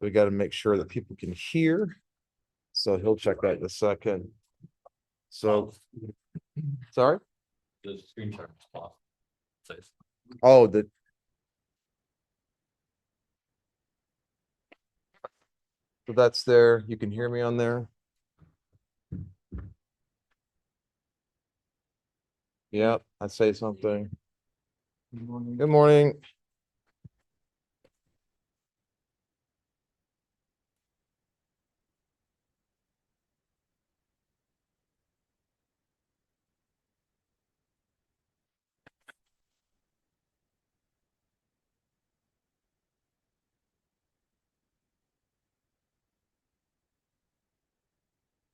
We got to make sure that people can hear. So he'll check that in a second. So, sorry? The screen share is off. Oh, the. So that's there. You can hear me on there. Yep, I say something. Good morning. Good morning.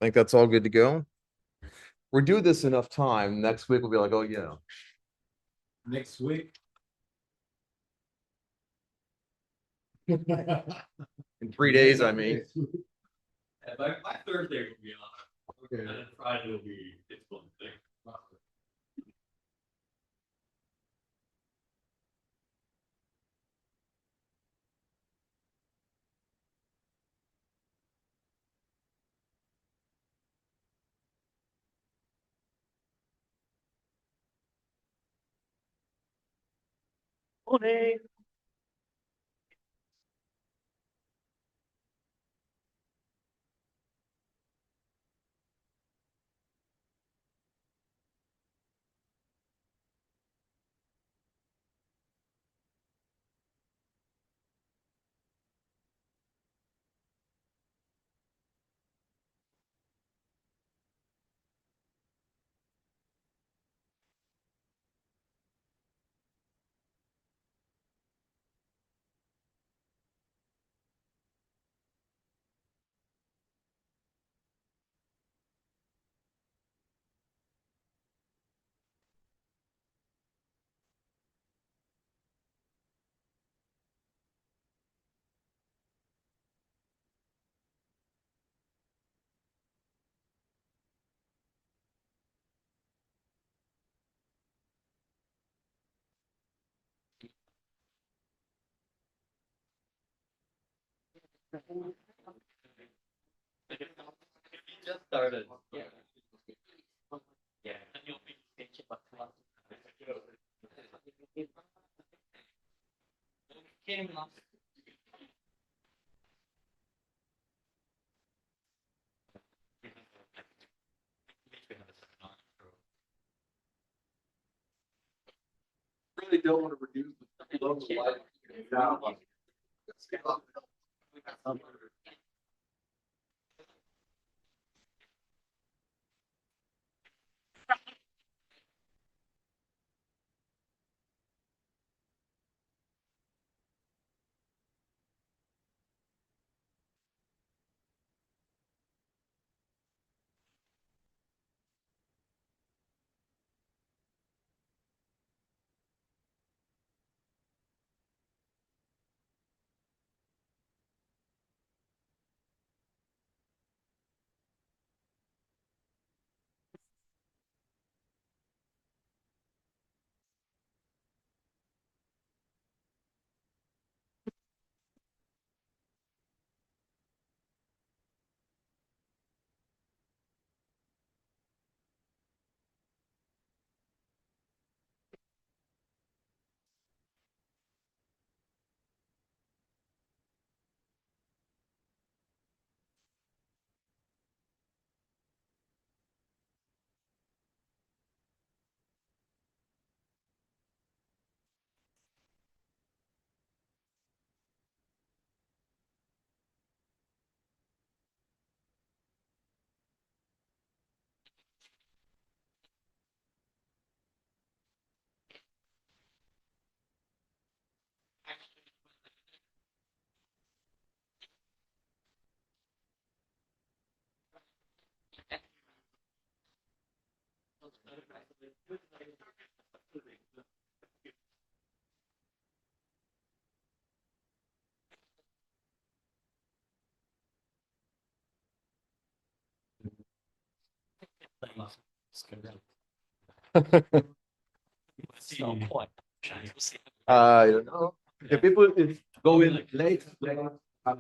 I think that's all good to go. We're doing this enough time. Next week we'll be like, oh yeah. Next week. In 3 days, I mean. By Thursday will be on. Okay. And then Friday will be it's one thing. Morning. Just started. Yeah. Yeah, and you'll be thinking about Really don't want to reduce the local life. I don't know. If people go in late, Okay.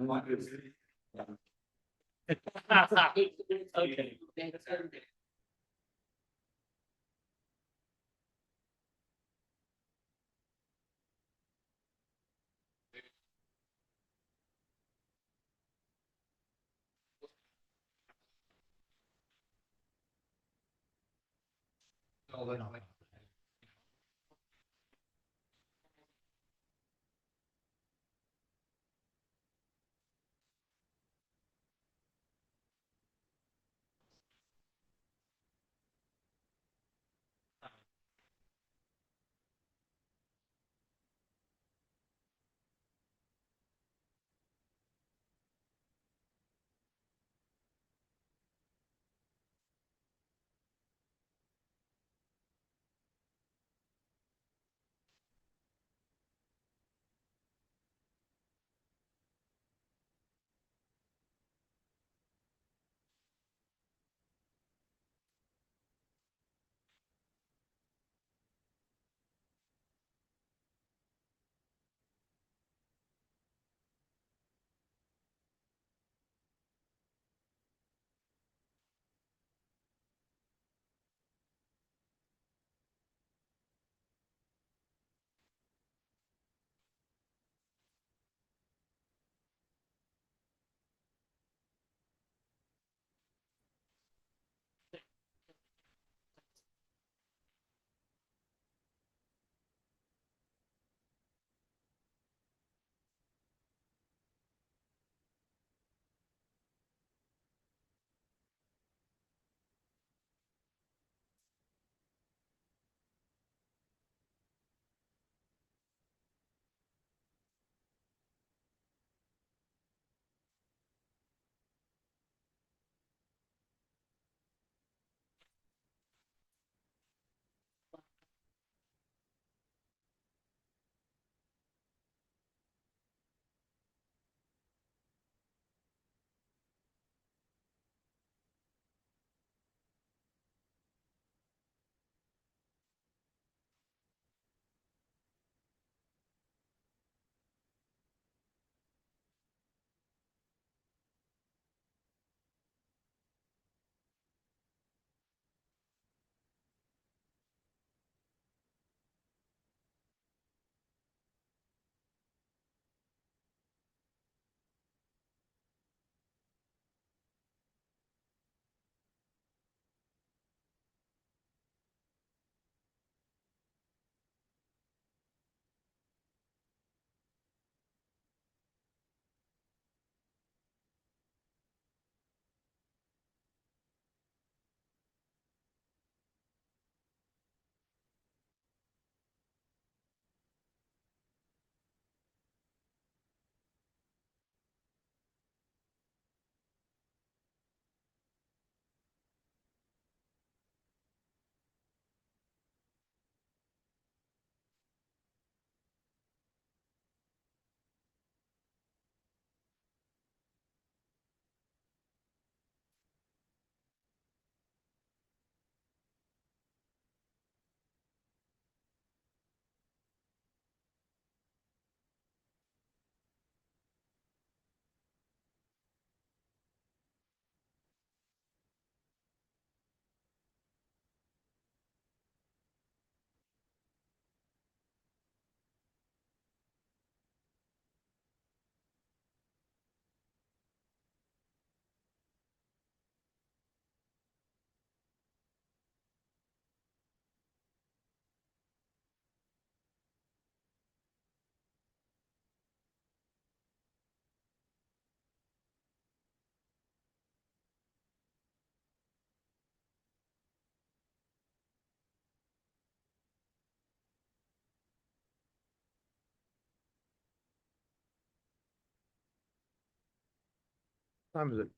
Time is it?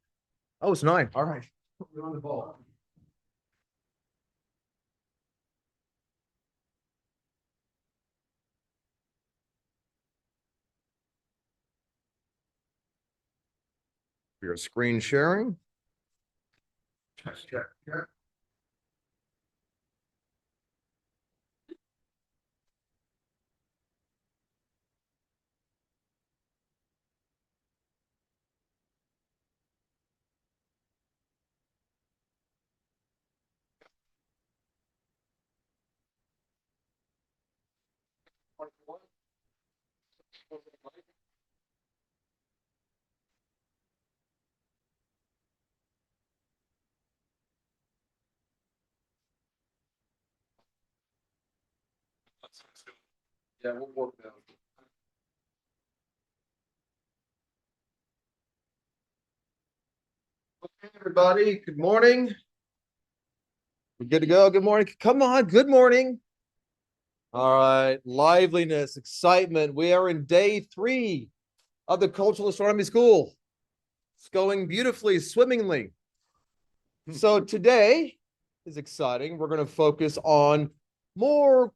Oh, it's 9. All right. We're on the ball. Your screen sharing. Check. Yeah, we'll work that. Okay, everybody, good morning. We're good to go. Good morning. Come on, good morning. All right, liveliness, excitement. We are in day 3 of the Cultural Astronomy School. It's going beautifully, swimmingly. So today is exciting. We're going to focus on more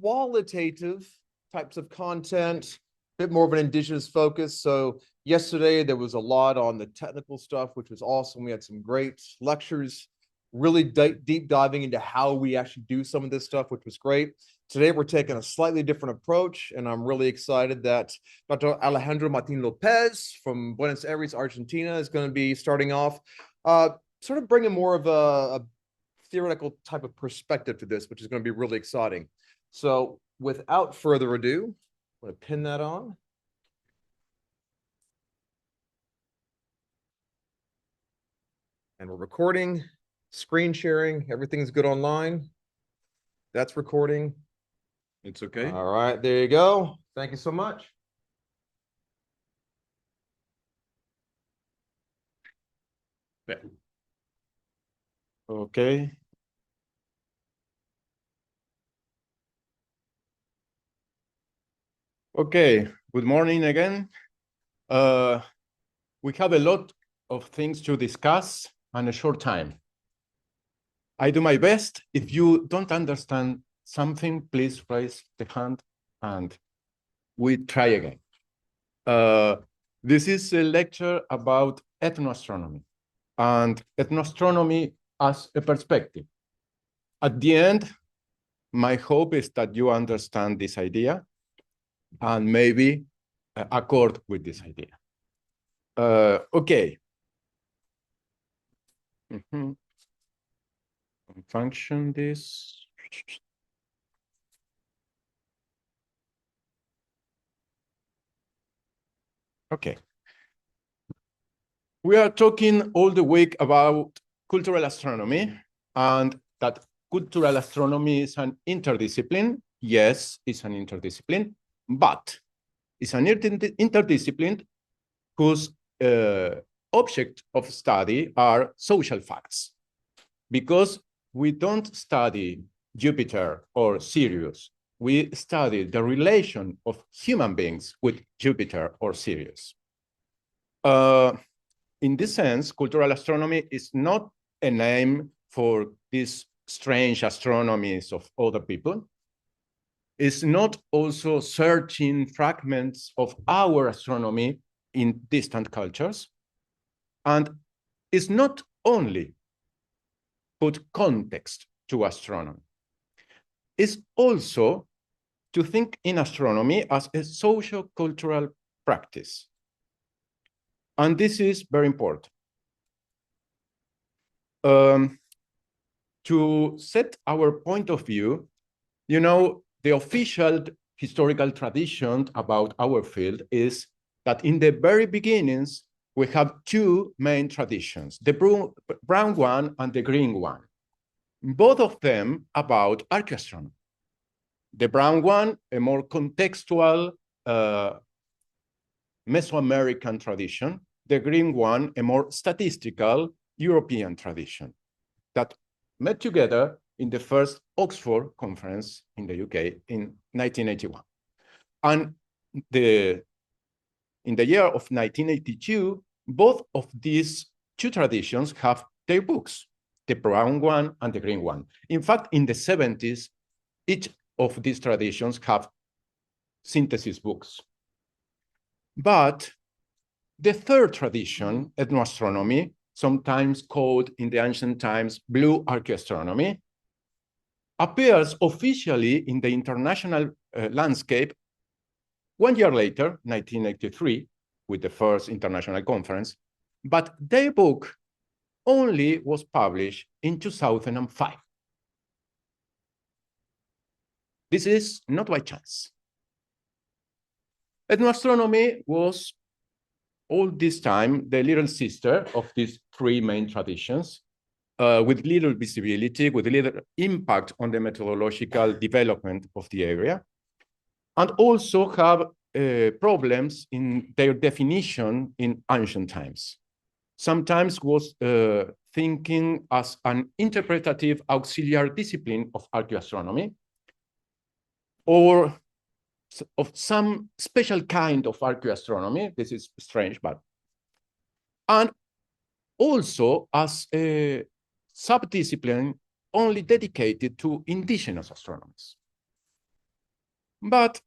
qualitative types of content, a bit more of an indigenous focus. So yesterday there was a lot on the technical stuff, which was awesome. We had some great lectures, really deep diving into how we actually do some of this stuff, which was great. Today we're taking a slightly different approach, and I'm really excited that Dr. Alejandro Martin-Lopez from Buenos Aires, Argentina, is going to be starting off, sort of bringing more of a theoretical type of perspective to this, which is going to be really exciting. So without further ado, I'm going to pin that on. And we're recording, screen sharing, everything's good online. That's recording. It's okay. All right, there you go. Thank you so much. Okay. Okay, good morning again. We have a lot of things to discuss in a short time. I do my best. If you don't understand something, please raise the hand and we try again. This is a lecture about ethnoastronomy and ethnoastronomy as a perspective. At the end, my hope is that you understand this idea and maybe accord with this idea. Okay. Function this. Okay. We are talking all the week about cultural astronomy, and that cultural astronomy is an interdiscipline. Yes, it's an interdiscipline, but it's an interdiscipline whose object of study are social facts, because we don't study Jupiter or Sirius. We study the relation of human beings with Jupiter or Sirius. In this sense, cultural astronomy is not a name for these strange astronomies of other people. It's not also searching fragments of our astronomy in distant cultures. And it's not only put context to astronomy. It's also to think in astronomy as a socio-cultural practice. And this is very important. To set our point of view, you know, the official historical tradition about our field is that in the very beginnings, we have 2 main traditions, the brown one and the green one, both of them about archaeoastronomy. The brown one, a more contextual Mesoamerican tradition, the green one, a more statistical European tradition that met together in the first Oxford conference in the UK in 1981. And in the year of 1982, both of these 2 traditions have their books, the brown one and the green one. In fact, in the 70s, each of these traditions have synthesis books. But the third tradition, ethnoastronomy, sometimes called in the ancient times blue archaeoastronomy, appears officially in the international landscape 1 year later, 1983, with the first international conference, but their book only was published in 2005. This is not by chance. Ethnoastronomy was all this time the little sister of these three main traditions, with little visibility, with little impact on the methodological development of the area, and also have problems in their definition in ancient times. Sometimes was thinking as an interpretative auxiliary discipline of archaeoastronomy, or of some special kind of archaeoastronomy. This is strange, but and also as a subdiscipline only dedicated to indigenous astronomers. But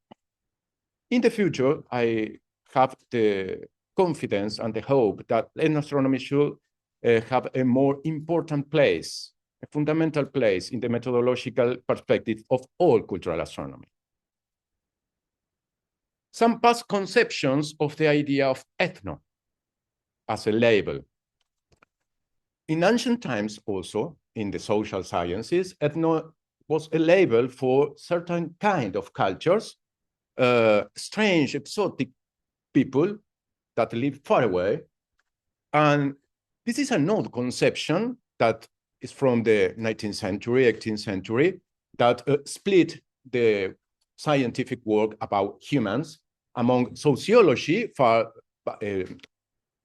in the future, I have the confidence and the hope that ethnoastronomy should have a more important place, a fundamental place in the methodological perspective of all cultural astronomy. Some past conceptions of the idea of ethno as a label. In ancient times also, in the social sciences, ethno was a label for certain kind of cultures, strange, exotic people that live far away. And this is an old conception that is from the 19th century, 18th century, that split the scientific work about humans among sociology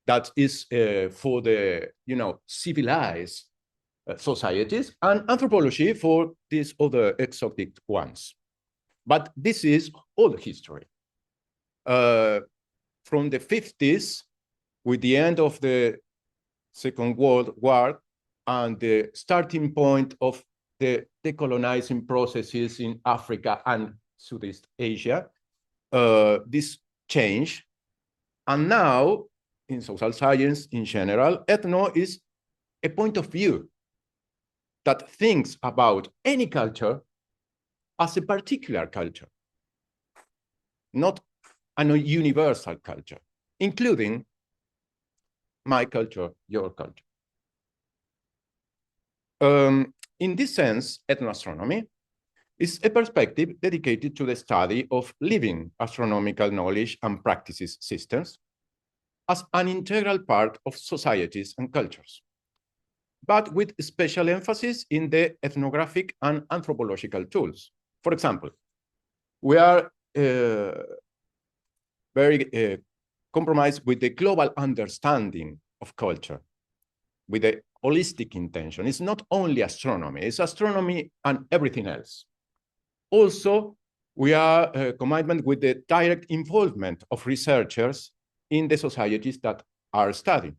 that is for the civilized societies, and anthropology for these other exotic ones. But this is old history. From the 50s, with the end of the Second World War and the starting point of the decolonizing processes in Africa and Southeast Asia, this changed. And now, in social science in general, ethno is a point of view that thinks about any culture as a particular culture, not a universal culture, including my culture, your culture. In this sense, ethnoastronomy is a perspective dedicated to the study of living astronomical knowledge and practices systems as an integral part of societies and cultures, but with special emphasis in the ethnographic and anthropological tools. For example, we are very compromised with the global understanding of culture, with the holistic intention. It's not only astronomy, it's astronomy and everything else. Also, we are committed with the direct involvement of researchers in the societies that are studying.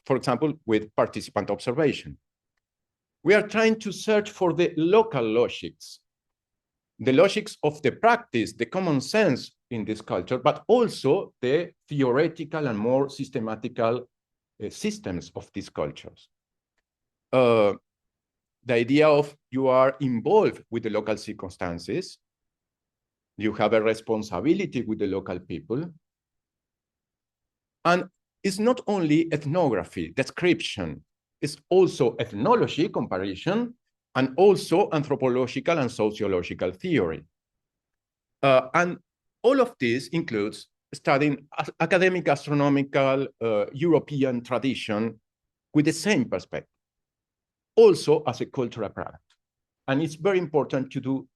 For example, with participant observation. We are trying to search for the local logics, the logics of the practice, the common sense in this culture, but also the theoretical and more systematical systems of these cultures. The idea of you are involved with the local circumstances, you have a responsibility with the local people, and it's not only ethnography, description, it's also ethnology, comparison, and also anthropological and sociological theory. And all of this includes studying academic astronomical European tradition with the same perspective, also as a cultural product. And it's very important to do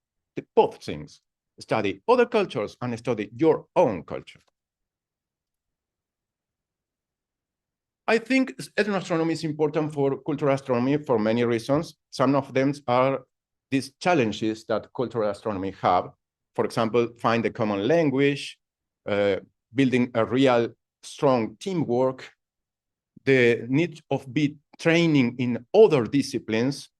both things, study other cultures and study your own culture. I think ethnoastronomy is important for cultural astronomy for many reasons. Some of them are these challenges that cultural astronomy have. For example, find a common language, building a real strong teamwork, the need of training in other disciplines,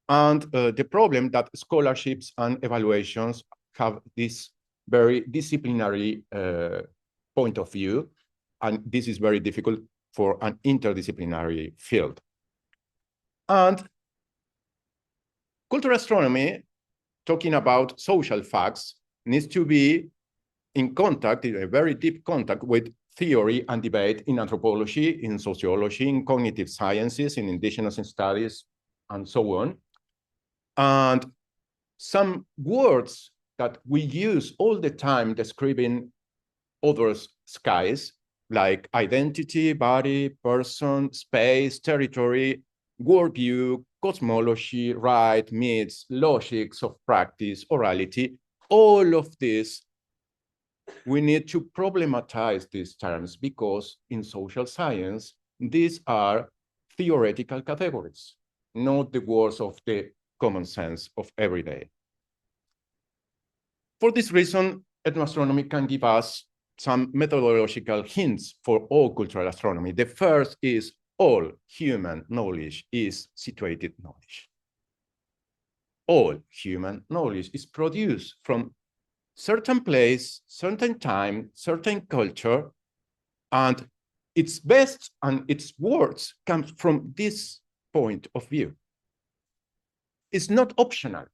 and the problem that scholarships and evaluations have this very disciplinary point of view, and this is very difficult for an interdisciplinary field. And cultural astronomy, talking about social facts, needs to be in contact, in a very deep contact with theory and debate in anthropology, in sociology, in cognitive sciences, in indigenous studies, and so on. And some words that we use all the time describing other skies like identity, body, person, space, territory, worldview, cosmology, right, myths, logics of practice, orality, all of this, we need to problematize these terms because in social science, these are theoretical categories, not the words of the common sense of every day. For this reason, ethnoastronomy can give us some methodological hints for all cultural astronomy. The first is all human knowledge is situated knowledge. All human knowledge is produced from certain place, certain time, certain culture, and its best and its worst comes from this point of view. It's not optional.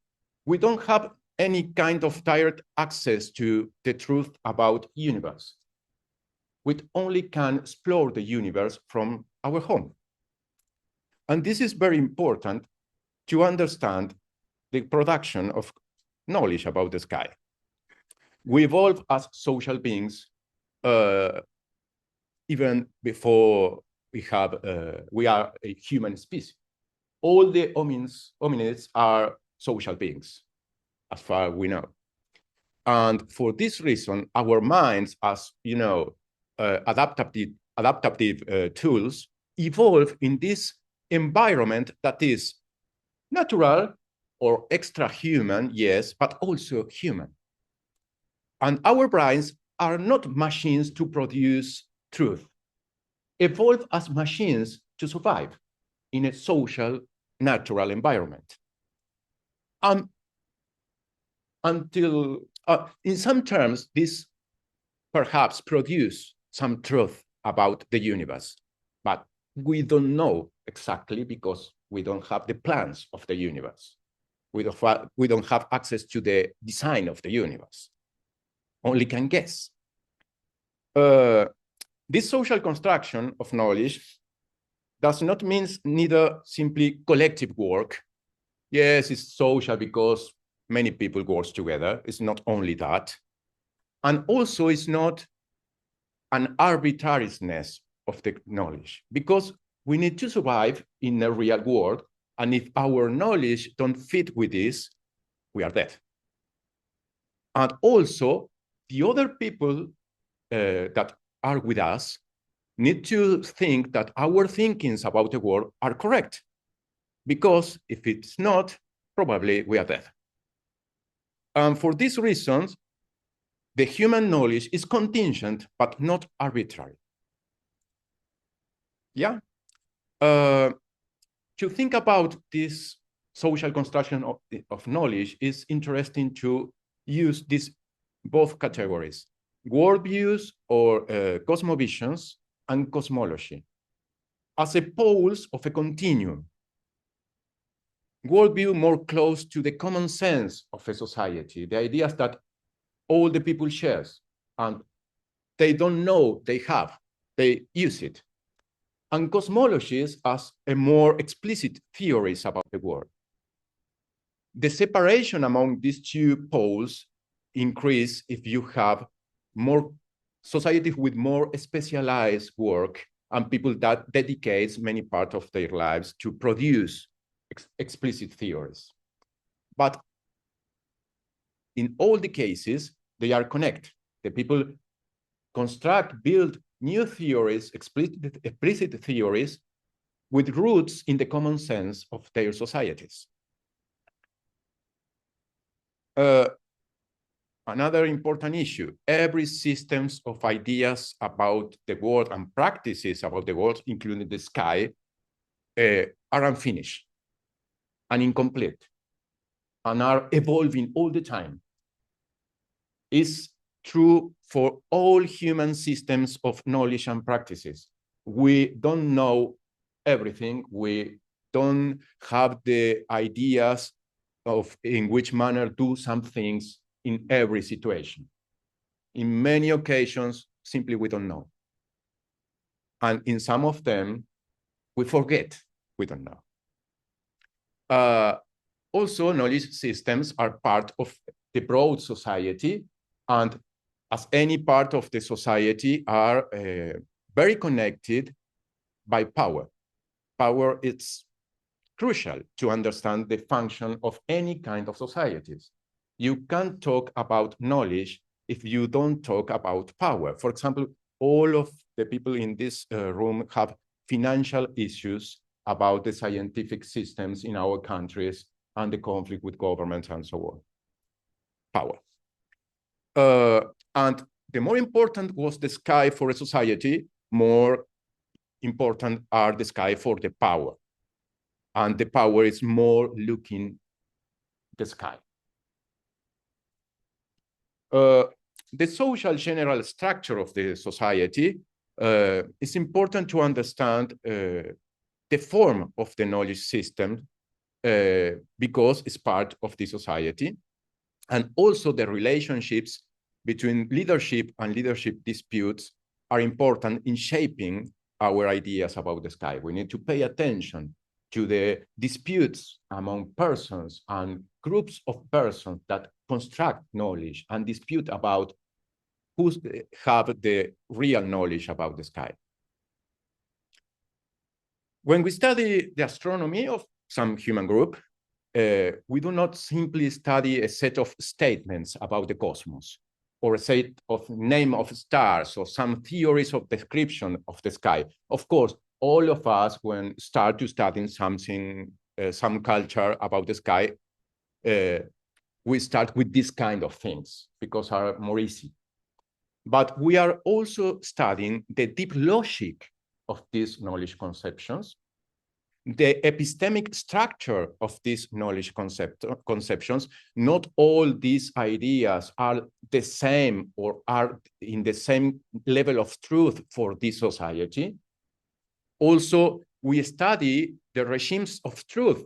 We don't have any kind of direct access to the truth about universe. We only can explore the universe from our home. And this is very important to understand the production of knowledge about the sky. We evolve as social beings even before we are a human species. All the hominids are social beings, as far as we know. And for this reason, our minds, as you know, adaptive tools, evolve in this environment that is natural or extra-human, yes, but also human. And our brains are not machines to produce truth, evolve as machines to survive in a social, natural environment. Until, in some terms, this perhaps produce some truth about the universe, but we don't know exactly because we don't have the plans of the universe. We don't have access to the design of the universe. Only can guess. This social construction of knowledge does not mean neither simply collective work. Yes, it's social because many people work together. It's not only that. And also it's not an arbitrariness of the knowledge because we need to survive in the real world. And if our knowledge don't fit with this, we are dead. And also the other people that are with us need to think that our thinkings about the world are correct. Because if it's not, probably we are dead. And for these reasons, the human knowledge is contingent, but not arbitrary. Yeah? To think about this social construction of knowledge is interesting to use these both categories, worldviews or cosmovisions and cosmology, as a poles of a continuum. Worldview more close to the common sense of a society, the ideas that all the people share, and they don't know they have, they use it. And cosmologies as a more explicit theories about the world. The separation among these two poles increase if you have more societies with more specialized work and people that dedicates many parts of their lives to produce explicit theories. But in all the cases, they are connected. The people construct, build new theories, explicit theories with roots in the common sense of their societies. Another important issue, every systems of ideas about the world and practices about the world, including the sky, are unfinished and incomplete and are evolving all the time. It's true for all human systems of knowledge and practices. We don't know everything. We don't have the ideas of in which manner do some things in every situation. In many occasions, simply we don't know. And in some of them, we forget we don't know. Also, knowledge systems are part of the broad society. And as any part of the society, are very connected by power. Power is crucial to understand the function of any kind of societies. You can't talk about knowledge if you don't talk about power. For example, all of the people in this room have financial issues about the scientific systems in our countries and the conflict with governments and so on. Power. And the more important was the sky for a society, more important are the sky for the power. And the power is more looking the sky. The social general structure of the society is important to understand the form of the knowledge system because it's part of the society, and also the relationships between leadership and leadership disputes are important in shaping our ideas about the sky. We need to pay attention to the disputes among persons and groups of persons that construct knowledge and dispute about who have the real knowledge about the sky. When we study the astronomy of some human group, we do not simply study a set of statements about the cosmos or a set of name of stars or some theories of description of the sky. Of course, all of us, when start to study something, some culture about the sky, we start with this kind of things because are more easy. But we are also studying the deep logic of these knowledge conceptions, the epistemic structure of these knowledge conceptions. Not all these ideas are the same or are in the same level of truth for this society. Also, we study the regimes of truth.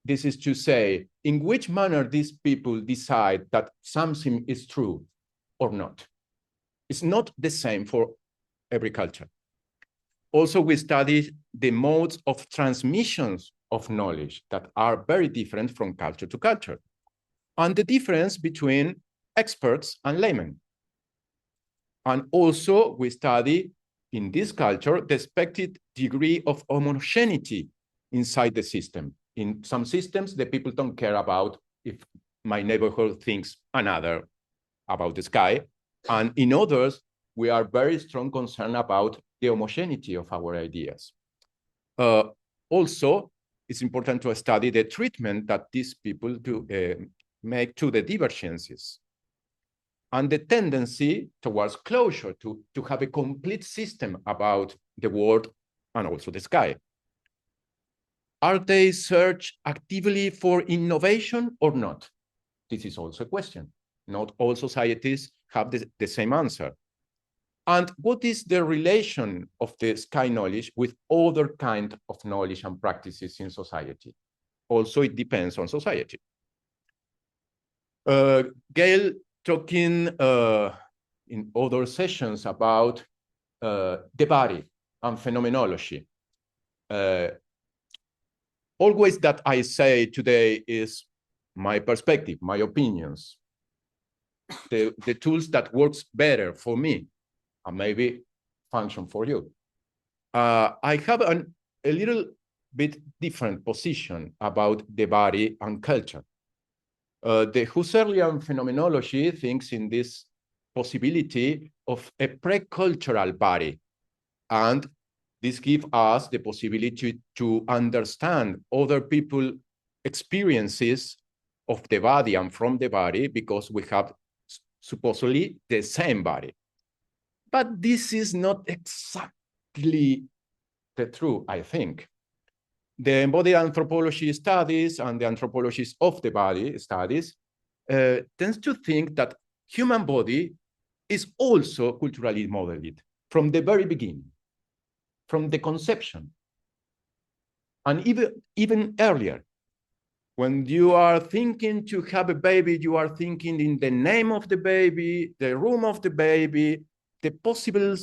This is to say, in which manner these people decide that something is true or not. It's not the same for every culture. Also, we study the modes of transmissions of knowledge that are very different from culture to culture, and the difference between experts and laymen. And also, we study in this culture the expected degree of homogeneity inside the system. In some systems, the people don't care about if my neighborhood thinks another about the sky. And in others, we are very strong concerned about the homogeneity of our ideas. Also, it's important to study the treatment that these people do, make to the divergences and the tendency towards closure to have a complete system about the world and also the sky. Are they search actively for innovation or not? This is also a question. Not all societies have the same answer. And what is the relation of the sky knowledge with other kind of knowledge and practices in society? Also, it depends on society. Gail talking in other sessions about the body and phenomenology. Always that I say today is my perspective, my opinions, the tools that works better for me and maybe function for you. I have a little bit different position about the body and culture. The Husserlian phenomenology thinks in this possibility of a pre-cultural body, and this gives us the possibility to understand other people's experiences of the body and from the body because we have supposedly the same body. But this is not exactly the truth, I think. The embodied anthropology studies and the anthropologies of the body studies tends to think that human body is also culturally modeled from the very beginning, from the conception, and even earlier. When you are thinking to have a baby, you are thinking in the name of the baby, the room of the baby, the possible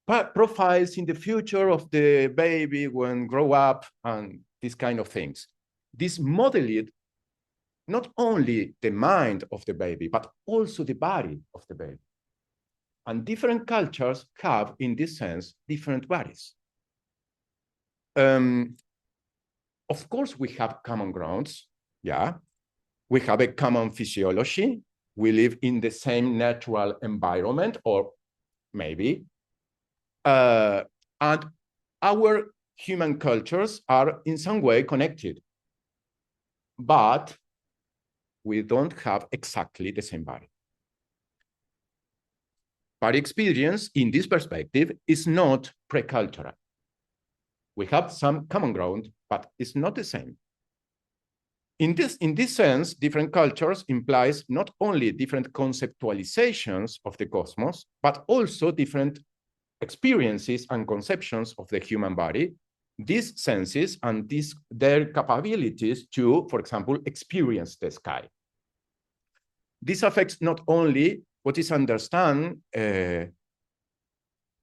profiles in the future of the baby when grow up, and these kind of things. This modeled not only the mind of the baby, but also the body of the baby. And different cultures have, in this sense, different bodies. Of course, we have common grounds, yeah. We have a common physiology. We live in the same natural environment, or maybe. And our human cultures are in some way connected, but we don't have exactly the same body. Body experience, in this perspective, is not pre-cultural. We have some common ground, but it's not the same. In this sense, different cultures implies not only different conceptualizations of the cosmos, but also different experiences and conceptions of the human body, these senses and their capabilities to, for example, experience the sky. This affects not only what is understood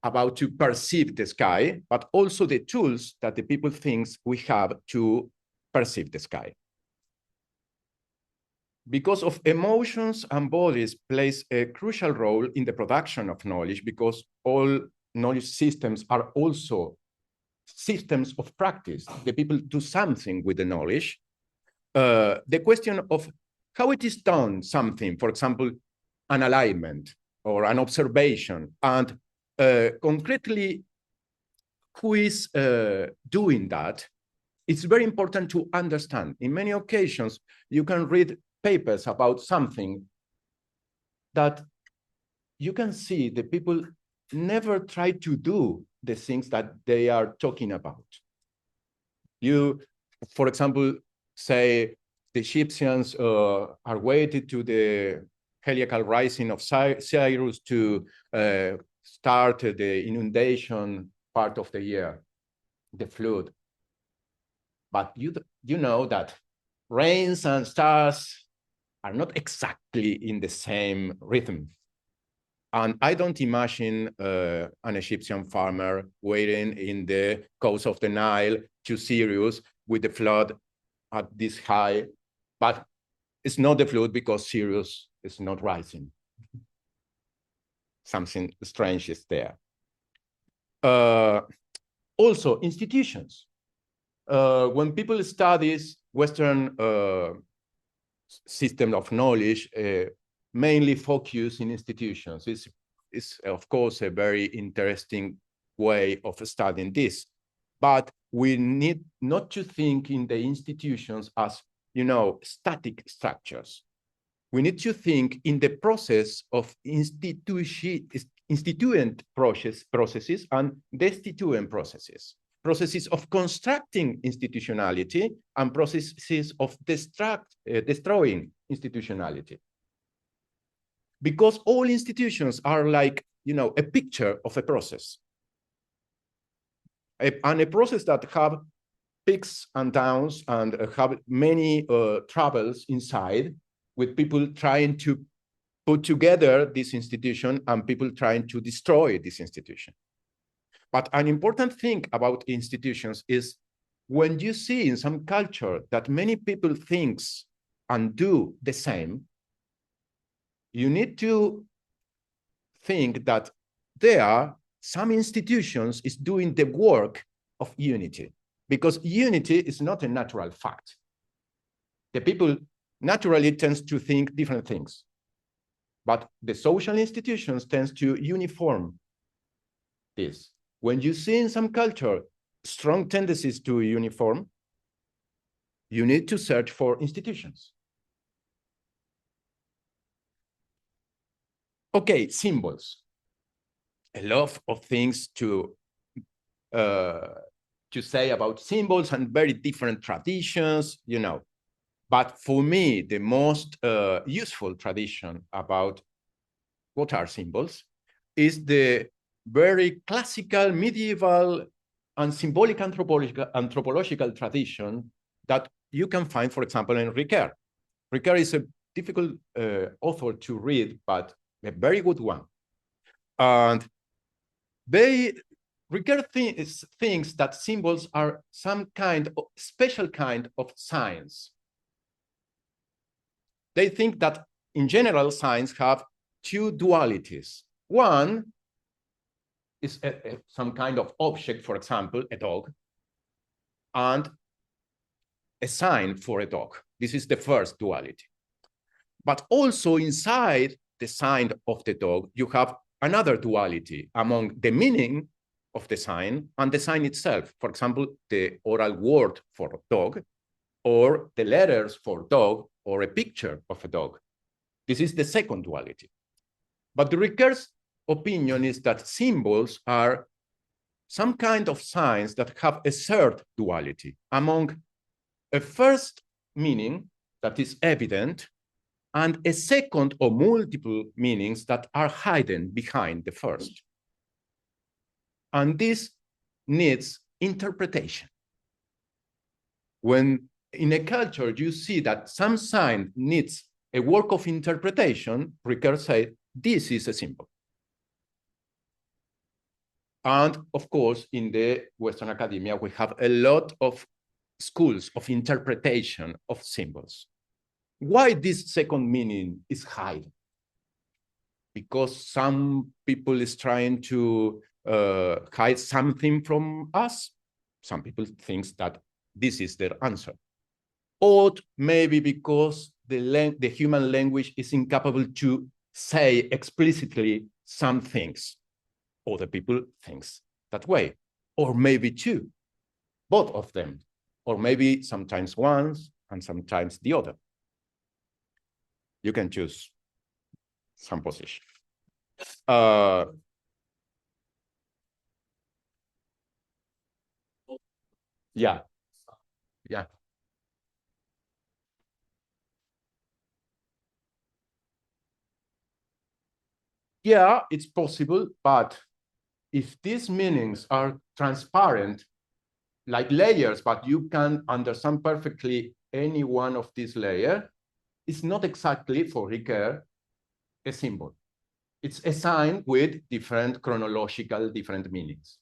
about to perceive the sky, but also the tools that the people think we have to perceive the sky. Because of emotions and bodies plays a crucial role in the production of knowledge, because all knowledge systems are also systems of practice. The people do something with the knowledge. The question of how it is done something, for example, an alignment or an observation, and concretely who is doing that, it's very important to understand. In many occasions, you can read papers about something that you can see the people never try to do the things that they are talking about. You, for example, say the Egyptians are waiting to the heliacal rising of Cyrus to start the inundation part of the year, the flood. But you know that rains and stars are not exactly in the same rhythm. And I don't imagine an Egyptian farmer waiting in the coast of the Nile to Sirius with the flood at this high, but it's not the flood because Sirius is not rising. Something strange is there. Also, institutions. When people study Western system of knowledge, mainly focus in institutions. It's of course a very interesting way of studying this, but we need not to think in the institutions as, static structures. We need to think in the process of instituent processes and destituent processes of constructing institutionality and processes of destroying institutionality. Because all institutions are like, a picture of a process. And a process that have peaks and downs and have many troubles inside, with people trying to put together this institution and people trying to destroy this institution. But an important thing about institutions is when you see in some culture that many people think and do the same, you need to think that there are some institutions is doing the work of unity, because unity is not a natural fact. The people naturally tends to think different things, but the social institutions tends to uniform this. When you see in some culture strong tendencies to uniform, you need to search for institutions. Okay, symbols. A lot of things to say about symbols and very different traditions, But for me, the most useful tradition about what are symbols is the very classical, medieval, and symbolic anthropological tradition that you can find, for example, in Ricoeur. Ricoeur is a difficult author to read, but a very good one. And Ricoeur thinks that symbols are some kind of special kind of science. They think that in general, signs have two dualities. One is some kind of object, for example, a dog, and a sign for a dog. This is the first duality. But also inside the sign of the dog, you have another duality among the meaning of the sign and the sign itself. For example, the oral word for dog, or the letters for dog, or a picture of a dog. This is the second duality. But the Ricoeur's opinion is that symbols are some kind of signs that have a third duality among a first meaning that is evident and a second or multiple meanings that are hidden behind the first. And this needs interpretation. When in a culture you see that some sign needs a work of interpretation, Ricoeur said, this is a symbol. And of course, in the Western academia, we have a lot of schools of interpretation of symbols. Why this second meaning is hidden? Because some people is trying to hide something from us. Some people think that this is their answer. Or maybe because the human language is incapable to say explicitly some things. Other people think that way. Or maybe two, both of them. Or maybe sometimes one and sometimes the other. You can choose some position. Yeah. Yeah, it's possible, but if these meanings are transparent, like layers, but you can understand perfectly any one of these layers, it's not exactly, for Ricoeur, a symbol. It's a sign with different chronological, different meanings.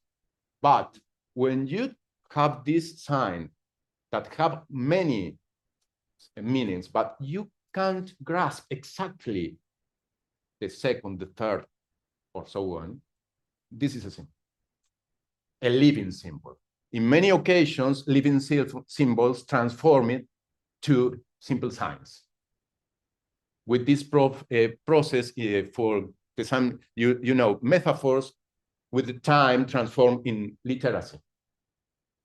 But when you have this sign that have many meanings, but you can't grasp exactly the second, the third, or so on, this is a symbol, a living symbol. In many occasions, living symbols transform it to simple signs. With this process for the some, you know, metaphors with the time transform in literacy.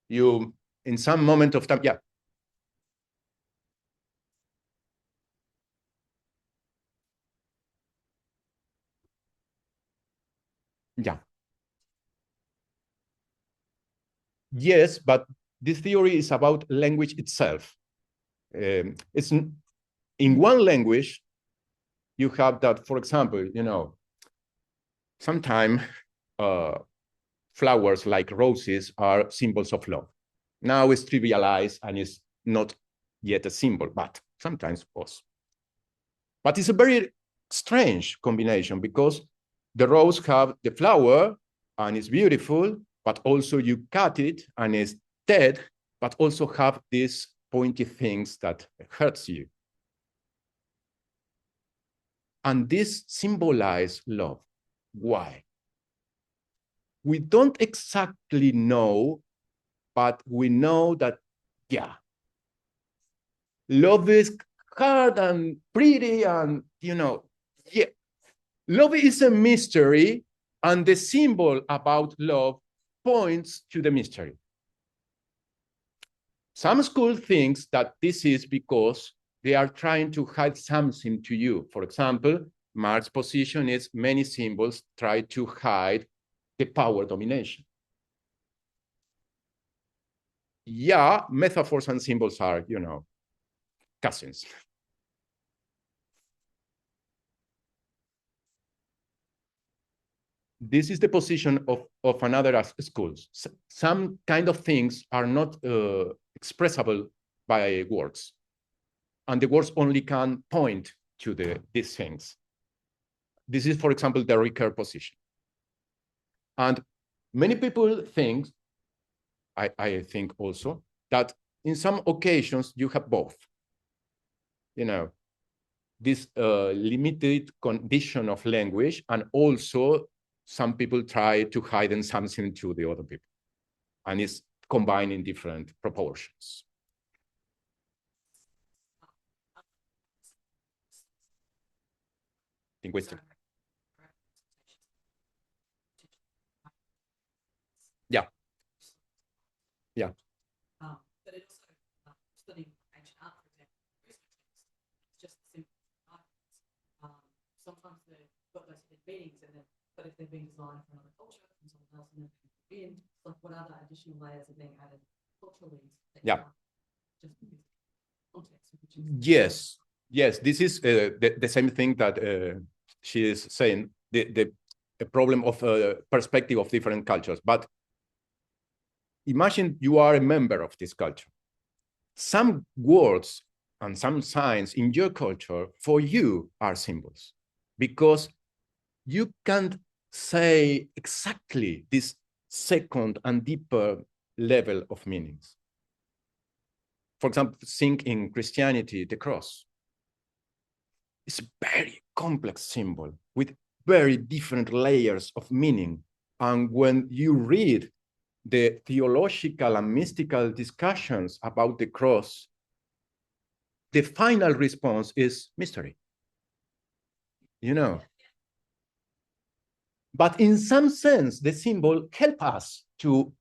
You, in some moment of time, yeah. Yeah. Yes, but this theory is about language itself. It's in one language, you have that, for example, you know, sometimes flowers like roses are symbols of love. Now it's trivialized and it's not yet a symbol, but sometimes was. But it's a very strange combination because the rose have the flower and it's beautiful, but also you cut it and it's dead, but also have these pointy things that hurts you. And this symbolize love. Why? We don't exactly know, but we know that, yeah, love is hard and pretty and, you know, yeah. Love is a mystery, and the symbol about love points to the mystery. Some school thinks that this is because they are trying to hide something to you. For example, Marx's position is many symbols try to hide the power domination. Yeah, metaphors and symbols are, you know, cousins. This is the position of another schools. Some kind of things are not expressible by words. And the words only can point to these things. This is, for example, the Ricoeur position. And many people think, I think also, that in some occasions you have both. You know, this limited condition of language, and also some people try to hide something to the other people, and it's combined in different proportions. Linguistic. Yeah. Yeah. But it also, studying ancient art, for example, it's just simple arguments. Sometimes they've got those hidden meanings, and then, but if they've been designed for another culture, from someone else, and then in, like what other additional layers are being added culturally? Yeah. Just because context, which is Yes, this is the same thing that she is saying, the problem of perspective of different cultures. But imagine you are a member of this culture. Some words and some signs in your culture for you are symbols, because you can't say exactly this second and deeper level of meanings. For example, think in Christianity, the cross. It's a very complex symbol with very different layers of meaning. And when you read the theological and mystical discussions about the cross, the final response is mystery. You know. But in some sense, the symbol helps us to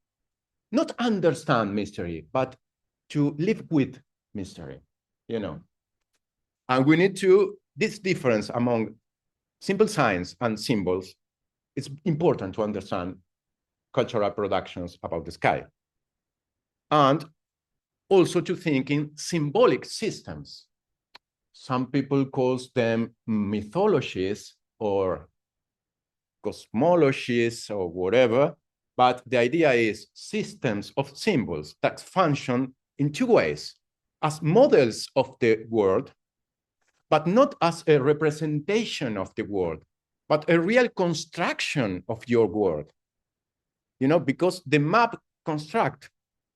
not understand mystery, but to live with mystery, you know. And we need to, this difference among simple signs and symbols, it's important to understand cultural productions about the sky. And also to think in symbolic systems. Some people call them mythologies or cosmologies or whatever, but the idea is systems of symbols that function in two ways: as models of the world, but not as a representation of the world, but a real construction of your world. You know, because the map constructs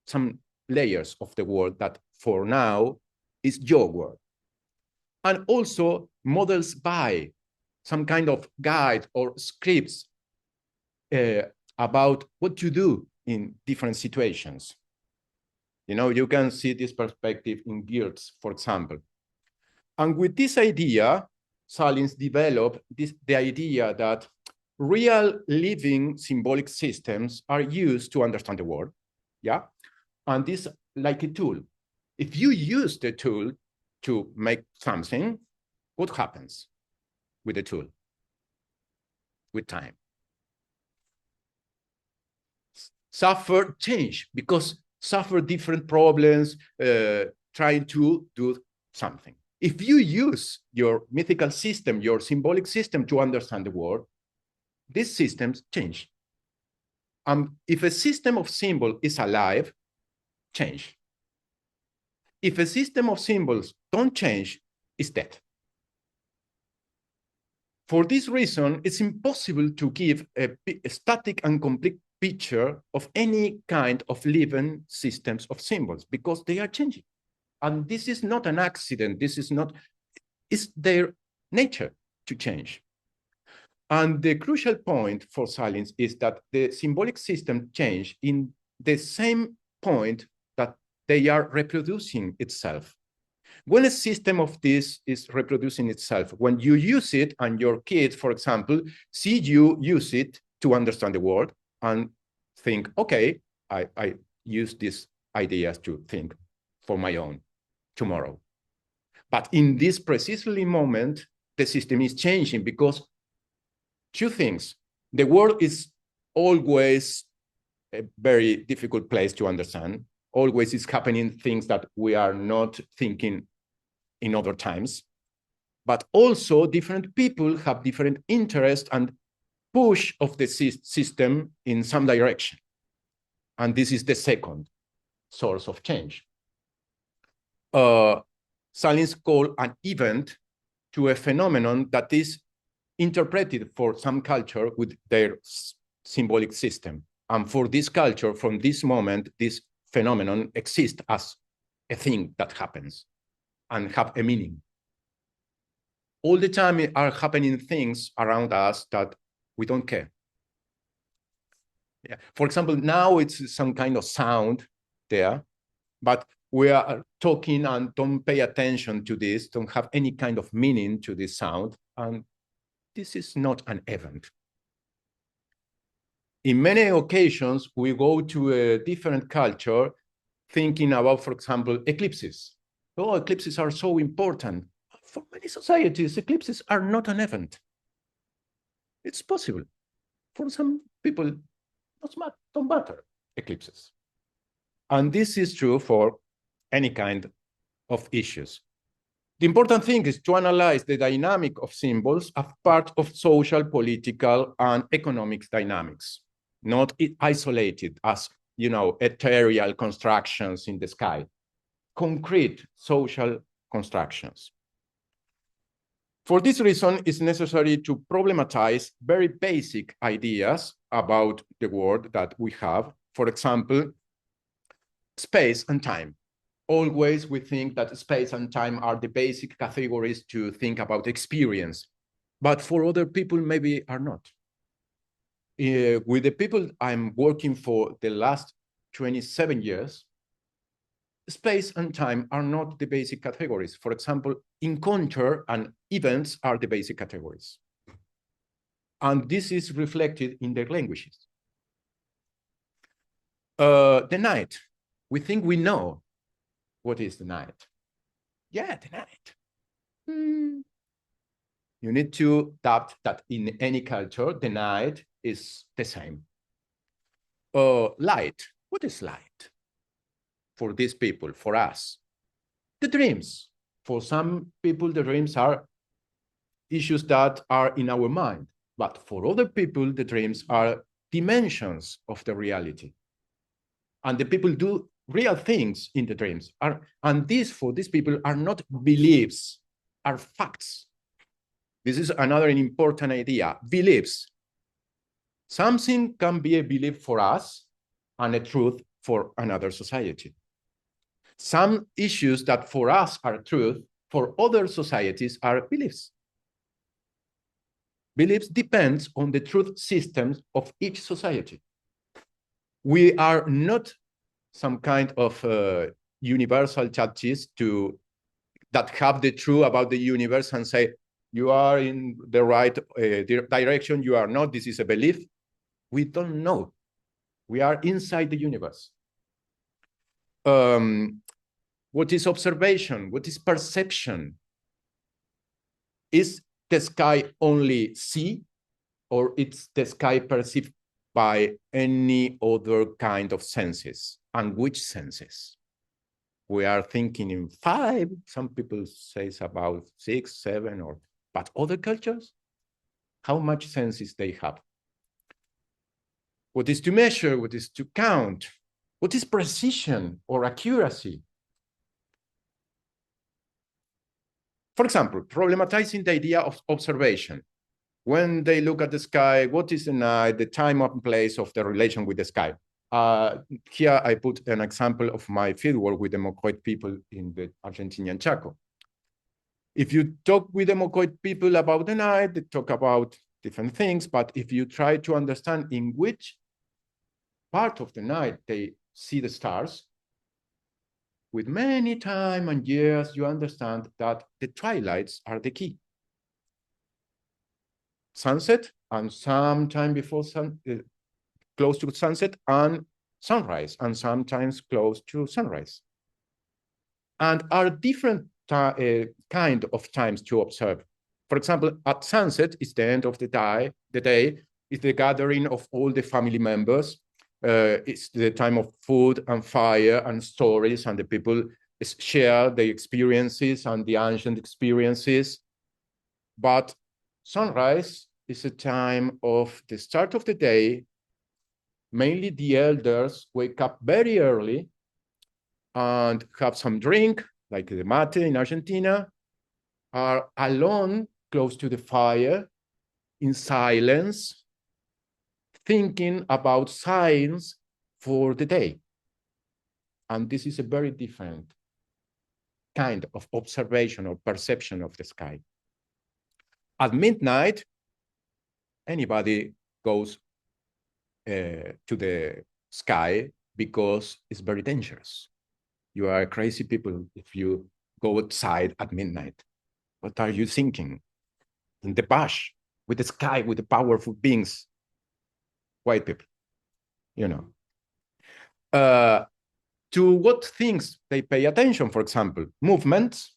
some layers of the world that for now is your world. And also models by some kind of guide or scripts about what to do in different situations. You know, you can see this perspective in guilds, for example. And with this idea, Salins developed the idea that real living symbolic systems are used to understand the world, yeah? And this like a tool. If you use the tool to make something, what happens with the tool? With time. Suffer change, because suffer different problems, trying to do something. If you use your mythical system, your symbolic system to understand the world, these systems change. If a system of symbol is alive, change. If a system of symbols don't change, it's dead. For this reason, it's impossible to give a static and complete picture of any kind of living systems of symbols, because they are changing. And this is not an accident. This is not, it's their nature to change. And the crucial point for Salins is that the symbolic system change in the same point that they are reproducing itself. When a system of this is reproducing itself, when you use it and your kids, for example, see you use it to understand the world and think, okay, I use these ideas to think for my own tomorrow. But in this precisely moment, the system is changing because two things. The world is always a very difficult place to understand. Always is happening things that we are not thinking in other times. But also different people have different interests and push of the system in some direction. And this is the second source of change. Salins call an event to a phenomenon that is interpreted for some culture with their symbolic system. And for this culture, from this moment, this phenomenon exists as a thing that happens and have a meaning. all the time are happening things around us that we don't care. Yeah. For example, now it's some kind of sound there, but we are talking and don't pay attention to this, don't have any kind of meaning to this sound, and this is not an event. In many occasions, we go to a different culture thinking about, for example, eclipses. Oh, eclipses are so important. For many societies, eclipses are not an event. It's possible. For some people, don't matter, eclipses. And this is true for any kind of issues. The important thing is to analyze the dynamic of symbols as part of social, political, and economic dynamics, not isolated as, you know, ethereal constructions in the sky, concrete social constructions. For this reason, it's necessary to problematize very basic ideas about the world that we have. For example, space and time. Always we think that space and time are the basic categories to think about experience, but for other people, maybe are not. With the people I'm working for the last 27 years, space and time are not the basic categories. For example, encounter and events are the basic categories. And this is reflected in their languages. The night, we think we know what is the night. Yeah, the night. You need to adapt that in any culture, the night is the same. Light, what is light? For these people, for us. The dreams, for some people, the dreams are issues that are in our mind, but for other people, the dreams are dimensions of the reality. And the people do real things in the dreams. And these, for these people, are not beliefs, are facts. This is another important idea, beliefs. Something can be a belief for us and a truth for another society. Some issues that for us are truth, for other societies are beliefs. Beliefs depend on the truth systems of each society. We are not some kind of universal judges that have the truth about the universe and say, you are in the right direction, you are not, this is a belief. We don't know. We are inside the universe. What is observation? What is perception? Is the sky only see, or it's the sky perceived by any other kind of senses? And which senses? We are thinking in 5, some people say about 6, 7, but other cultures, how much senses they have? What is to measure? What is to count? What is precision or accuracy? For example, problematizing the idea of observation. When they look at the sky, what is the night, the time and place of the relation with the sky? Here I put an example of my fieldwork with the Mocoit people in the Argentinian Chaco. If you talk with the Mocoit people about the night, they talk about different things, but if you try to understand in which part of the night they see the stars, with many time and years, you understand that the twilights are the key. Sunset and sometime before close to sunset, and sunrise, and sometimes close to sunrise. And are different kind of times to observe. For example, at sunset is the end of the day, is the gathering of all the family members. It's the time of food and fire and stories, and the people share the experiences and the ancient experiences. But sunrise is a time of the start of the day. Mainly the elders wake up very early and have some drink, like the mate in Argentina, are alone close to the fire in silence, thinking about signs for the day. And this is a very different kind of observation or perception of the sky. At midnight, anybody goes to the sky because it's very dangerous. You are crazy people if you go outside at midnight. What are you thinking? In the bush, with the sky, with the powerful beings, white people, you know. To what things they pay attention, for example, movements,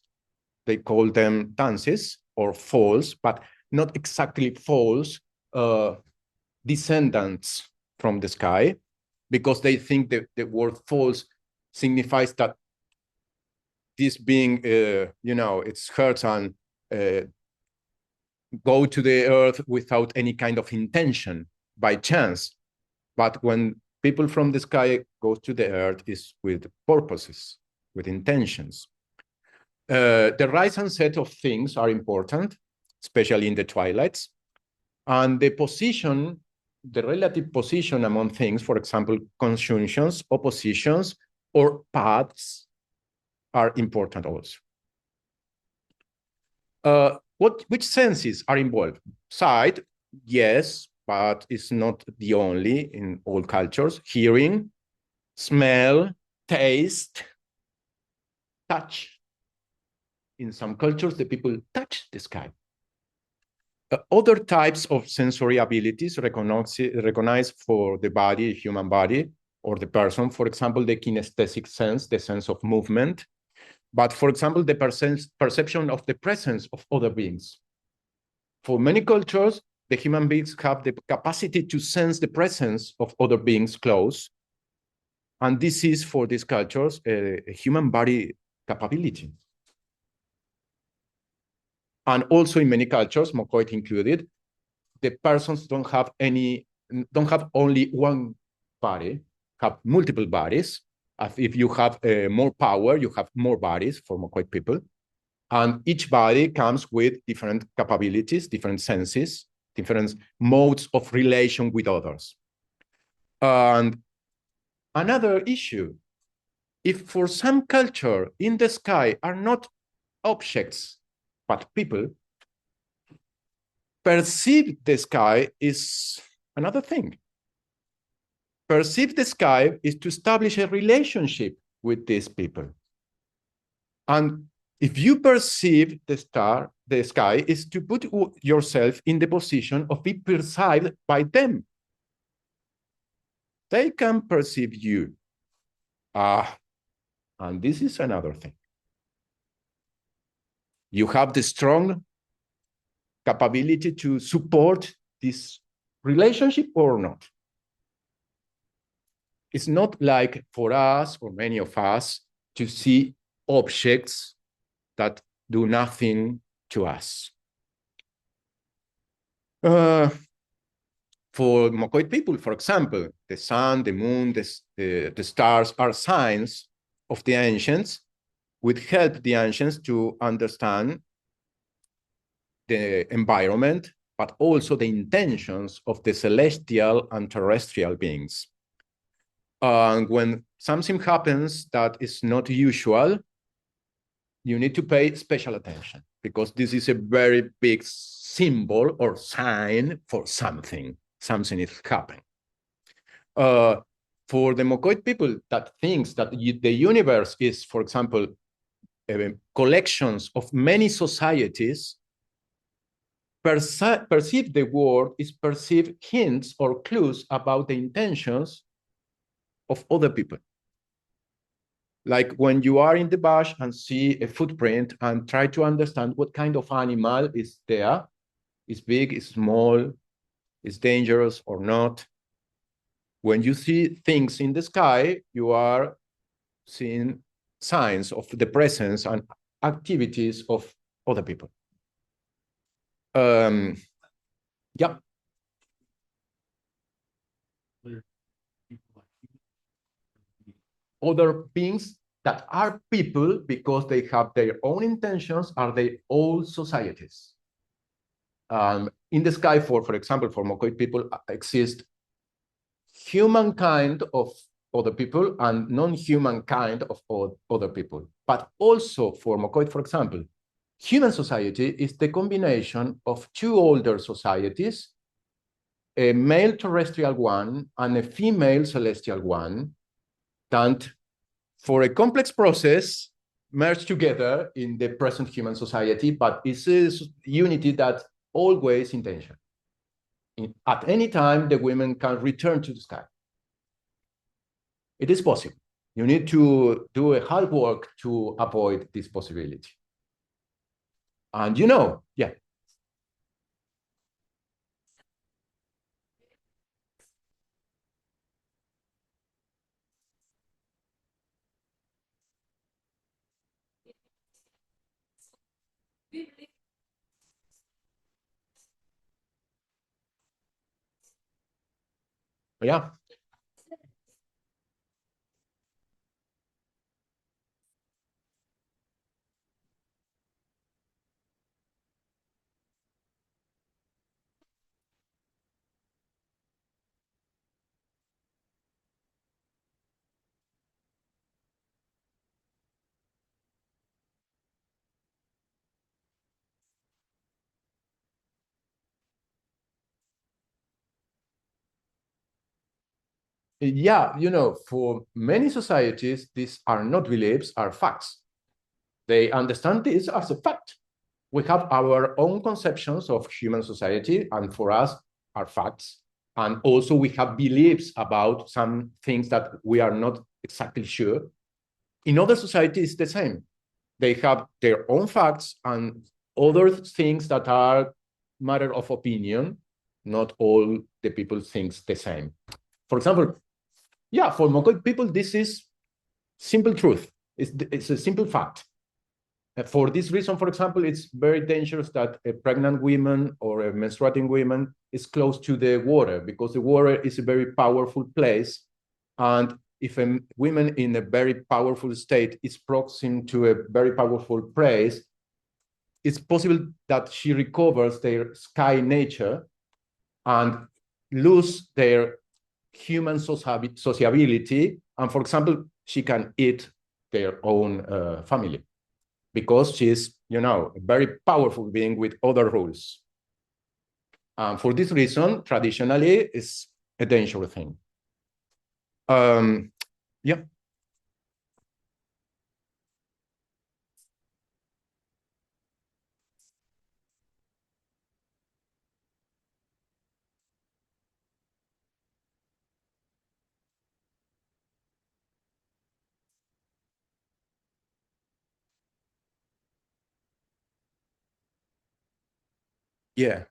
they call them dances or falls, but not exactly falls, descendants from the sky, because they think that the word falls signifies that this being, you know, it's hurt and go to the earth without any kind of intention by chance. But when people from the sky go to the earth is with purposes, with intentions. The rise and set of things are important, especially in the twilights. And the position, the relative position among things, for example, conjunctions, oppositions, or paths are important also. Which senses are involved? Sight, yes, but it's not the only in all cultures. Hearing, smell, taste, touch. In some cultures, the people touch the sky. Other types of sensory abilities recognized for the body, human body, or the person, for example, the kinesthetic sense, the sense of movement, but for example, the perception of the presence of other beings. For many cultures, the human beings have the capacity to sense the presence of other beings close. And this is, for these cultures, a human body capability. And also in many cultures, Mokoit included, the persons don't have only one body, have multiple bodies. If you have more power, you have more bodies for Mokoit people. And each body comes with different capabilities, different senses, different modes of relation with others. And another issue, if for some culture in the sky are not objects, but people, perceive the sky is another thing. Perceive the sky is to establish a relationship with these people. And if you perceive the sky is to put yourself in the position of being perceived by them. They can perceive you. And this is another thing. You have the strong capability to support this relationship or not. It's not like for us or many of us to see objects that do nothing to us. For Mokoit people, for example, the sun, the moon, the stars are signs of the ancients, would help the ancients to understand the environment, but also the intentions of the celestial and terrestrial beings. And when something happens that is not usual, you need to pay special attention because this is a very big symbol or sign for something. Something is happening. For the Mokoit people that thinks that the universe is, for example, collections of many societies, perceive the world is perceive hints or clues about the intentions of other people. Like when you are in the bush and see a footprint and try to understand what kind of animal is there, is big, is small, is dangerous or not. When you see things in the sky, you are seeing signs of the presence and activities of other people. Yeah. Other beings that are people because they have their own intentions are their own societies. In the sky, for example, for Mokoit people exist humankind of other people and non-human kind of other people. But also for Mokoit, for example, human society is the combination of two older societies, a male terrestrial one and a female celestial one, that for a complex process merge together in the present human society, but it's a unity that always in tension. At any time, the women can return to the sky. It is possible. You need to do a hard work to avoid this possibility. And you know, yeah. Yeah. Yeah, you know, for many societies, these are not beliefs, are facts. They understand this as a fact. We have our own conceptions of human society, and for us are facts. And also we have beliefs about some things that we are not exactly sure. In other societies, the same. They have their own facts and other things that are matter of opinion. Not all the people thinks the same. For example, yeah, for Mongol people, this is simple truth. It's a simple fact. For this reason, for example, it's very dangerous that a pregnant woman or a menstruating woman is close to the water, because the water is a very powerful place. And if a woman in a very powerful state is proximate to a very powerful place, it's possible that she recovers their sky nature and lose their human sociability. And for example, she can eat their own family, because she's, you know, a very powerful being with other rules. For this reason, traditionally, it's a dangerous thing. Yeah. Yeah.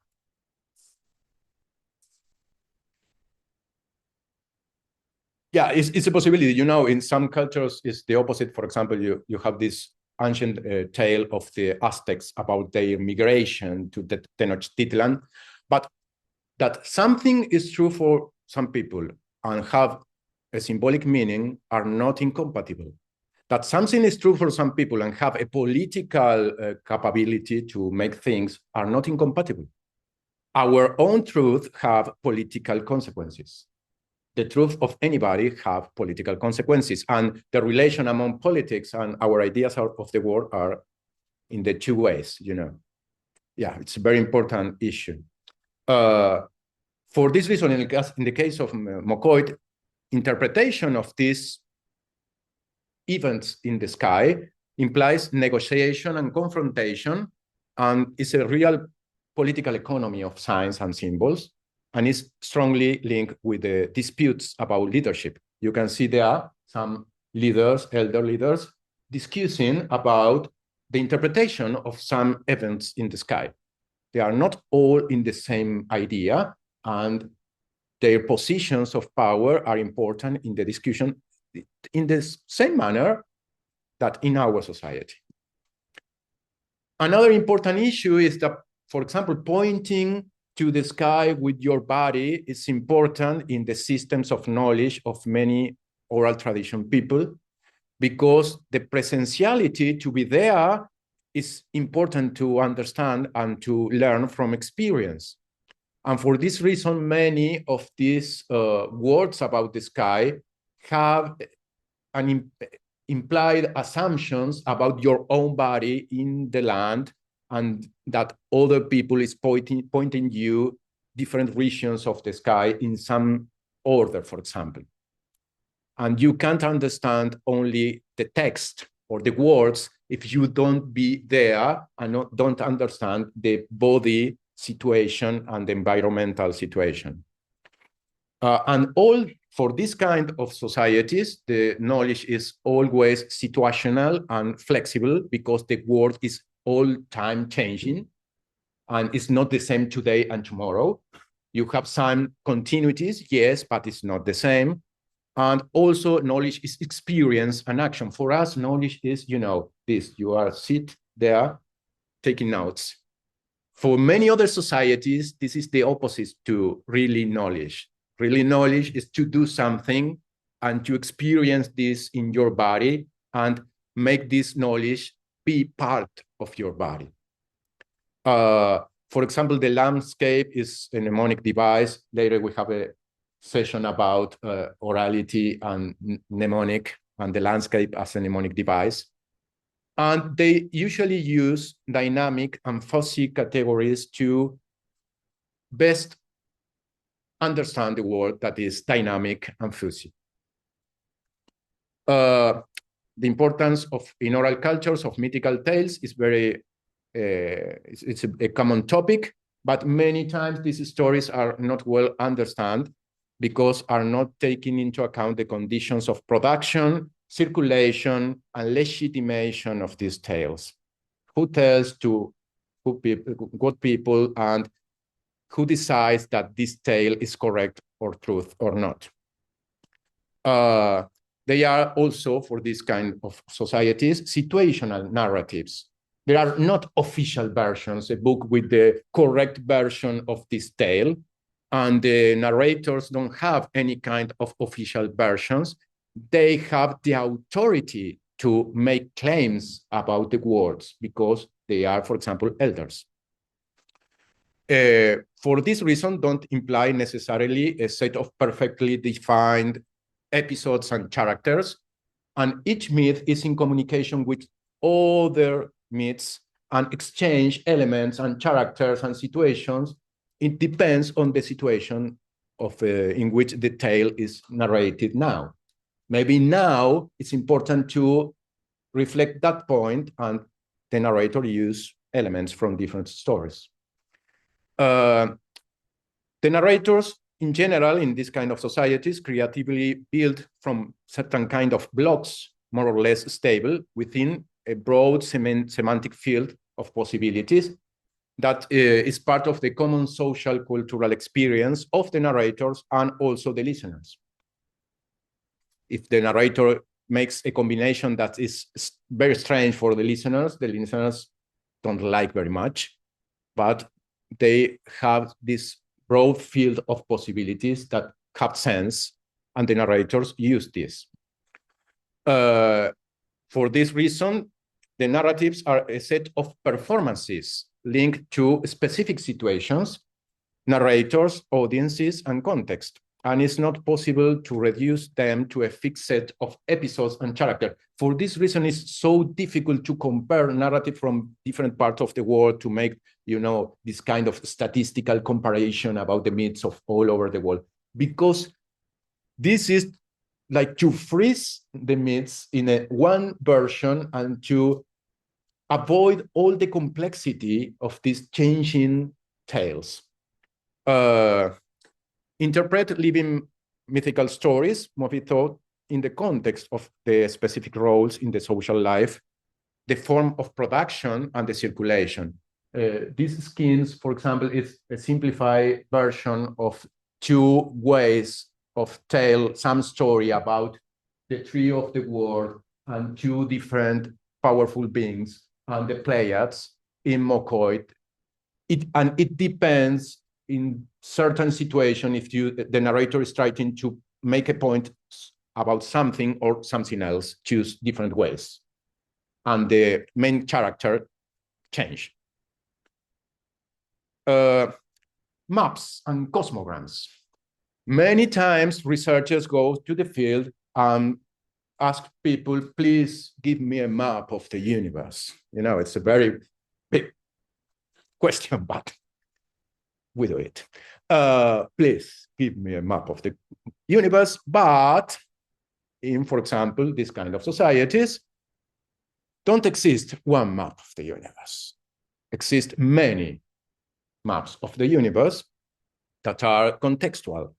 Yeah, it's a possibility. You know, in some cultures, it's the opposite. For example, you have this ancient tale of the Aztecs about their migration to the Tenochtitlan, but that something is true for some people and have a symbolic meaning are not incompatible. That something is true for some people and have a political capability to make things are not incompatible. Our own truth have political consequences. The truth of anybody have political consequences, and the relation among politics and our ideas of the world are in the two ways, you know. Yeah, it's a very important issue. For this reason, in the case of Mokoit, interpretation of these events in the sky implies negotiation and confrontation, and is a real political economy of signs and symbols, and is strongly linked with the disputes about leadership. You can see there some leaders, elder leaders, discussing about the interpretation of some events in the sky. They are not all in the same idea, and their positions of power are important in the discussion in the same manner that in our society. Another important issue is that, for example, pointing to the sky with your body is important in the systems of knowledge of many oral tradition people, because the presentiality to be there is important to understand and to learn from experience. And for this reason, many of these words about the sky have an implied assumptions about your own body in the land and that other people is pointing you different regions of the sky in some order, for example. And you can't understand only the text or the words if you don't be there and don't understand the body situation and the environmental situation. And all for this kind of societies, the knowledge is always situational and flexible because the world is all time changing and it's not the same today and tomorrow. You have some continuities, yes, but it's not the same. And also knowledge is experience and action. For us, knowledge is, this, you are sit there taking notes. For many other societies, this is the opposite to really knowledge. Really knowledge is to do something and to experience this in your body and make this knowledge be part of your body. For example, the landscape is a mnemonic device. Later we have a session about orality and mnemonic and the landscape as a mnemonic device. And they usually use dynamic and fuzzy categories to best understand the world that is dynamic and fuzzy. The importance of in oral cultures of mythical tales is very, it's a common topic, but many times these stories are not well understood because are not taking into account the conditions of production, circulation, and legitimation of these tales. Who tells to what people, and who decides that this tale is correct or truth or not. They are also, for this kind of societies, situational narratives. There are not official versions, a book with the correct version of this tale, and the narrators don't have any kind of official versions. They have the authority to make claims about the words because they are, for example, elders. For this reason, don't imply necessarily a set of perfectly defined episodes and characters, and each myth is in communication with other myths and exchange elements and characters and situations. It depends on the situation of in which the tale is narrated now. Maybe now it's important to reflect that point and the narrator use elements from different stories. The narrators in general in this kind of societies creatively build from certain kind of blocks, more or less stable, within a broad semantic field of possibilities that is part of the common social cultural experience of the narrators and also the listeners. If the narrator makes a combination that is very strange for the listeners don't like very much, but they have this broad field of possibilities that have sense, and the narrators use this. For this reason, the narratives are a set of performances linked to specific situations, narrators, audiences, and context. And it's not possible to reduce them to a fixed set of episodes and characters. For this reason, it's so difficult to compare narrative from different parts of the world to make, this kind of statistical comparison about the myths of all over the world. Because this is like to freeze the myths in one version and to avoid all the complexity of these changing tales. Interpret living mythical stories, movie thought, in the context of the specific roles in the social life, the form of production, and the circulation. These schemes, for example, is a simplified version of two ways of tell some story about the tree of the world and two different powerful beings and the Pleiades in Mokoid. It depends in certain situation if the narrator is trying to make a point about something or something else, choose different ways. And the main character change. Maps and cosmograms. Many times researchers go to the field and ask people, please give me a map of the universe. It's a very big question, but we do it. Please give me a map of the universe, but in, for example, this kind of societies, don't exist one map of the universe. Exist many maps of the universe that are contextual,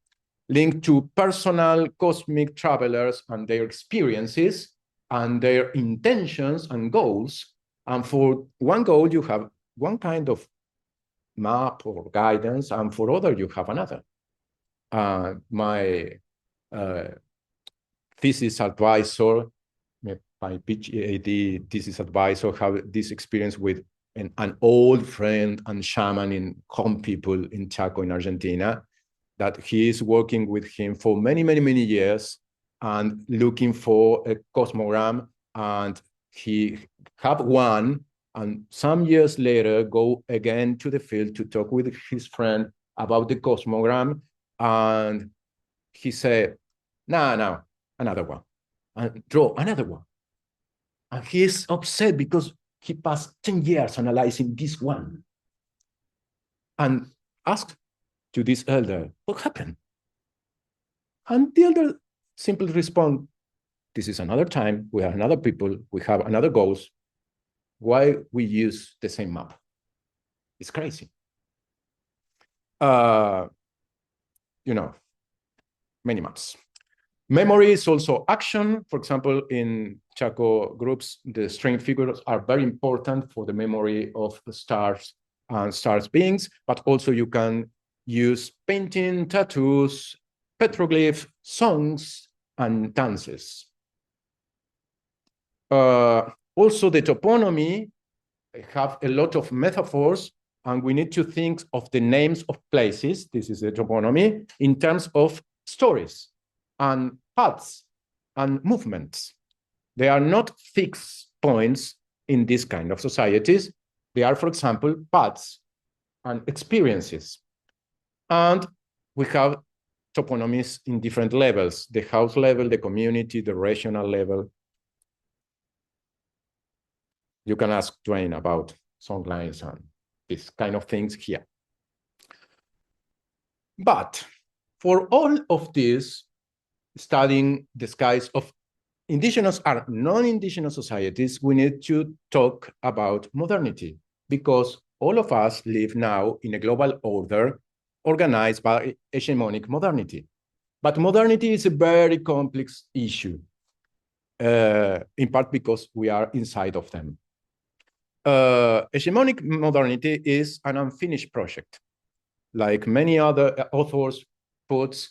linked to personal cosmic travelers and their experiences and their intentions and goals. And for one goal, you have one kind of map or guidance, and for other, you have another. My thesis advisor, my PhD thesis advisor, have this experience with an old friend and shaman in home people in Chaco in Argentina, that he is working with him for many, many, many years and looking for a cosmogram, and he have one, and some years later go again to the field to talk with his friend about the cosmogram, and he said, no, another one, and draw another one. And he is upset because he passed 10 years analyzing this one, and asked to this elder, what happened? And the elder simply respond, this is another time, we have another people, we have another goals. Why we use the same map? It's crazy. You know, many maps. Memory is also action. For example, in Chaco groups, the string figures are very important for the memory of the stars and stars beings, but also you can use painting, tattoos, petroglyph, songs, and dances. Also, the toponymy have a lot of metaphors, and we need to think of the names of places, this is the toponymy, in terms of stories and paths and movements. They are not fixed points in this kind of societies. They are, for example, paths and experiences. And we have toponymies in different levels, the house level, the community, the regional level. You can ask Dwayne about songlines and these kind of things here. But for all of this, studying the skies of indigenous or non-indigenous societies, we need to talk about modernity, because all of us live now in a global order organized by hegemonic modernity. But modernity is a very complex issue, in part because we are inside of them. Hegemonic modernity is an unfinished project. Like many other authors puts,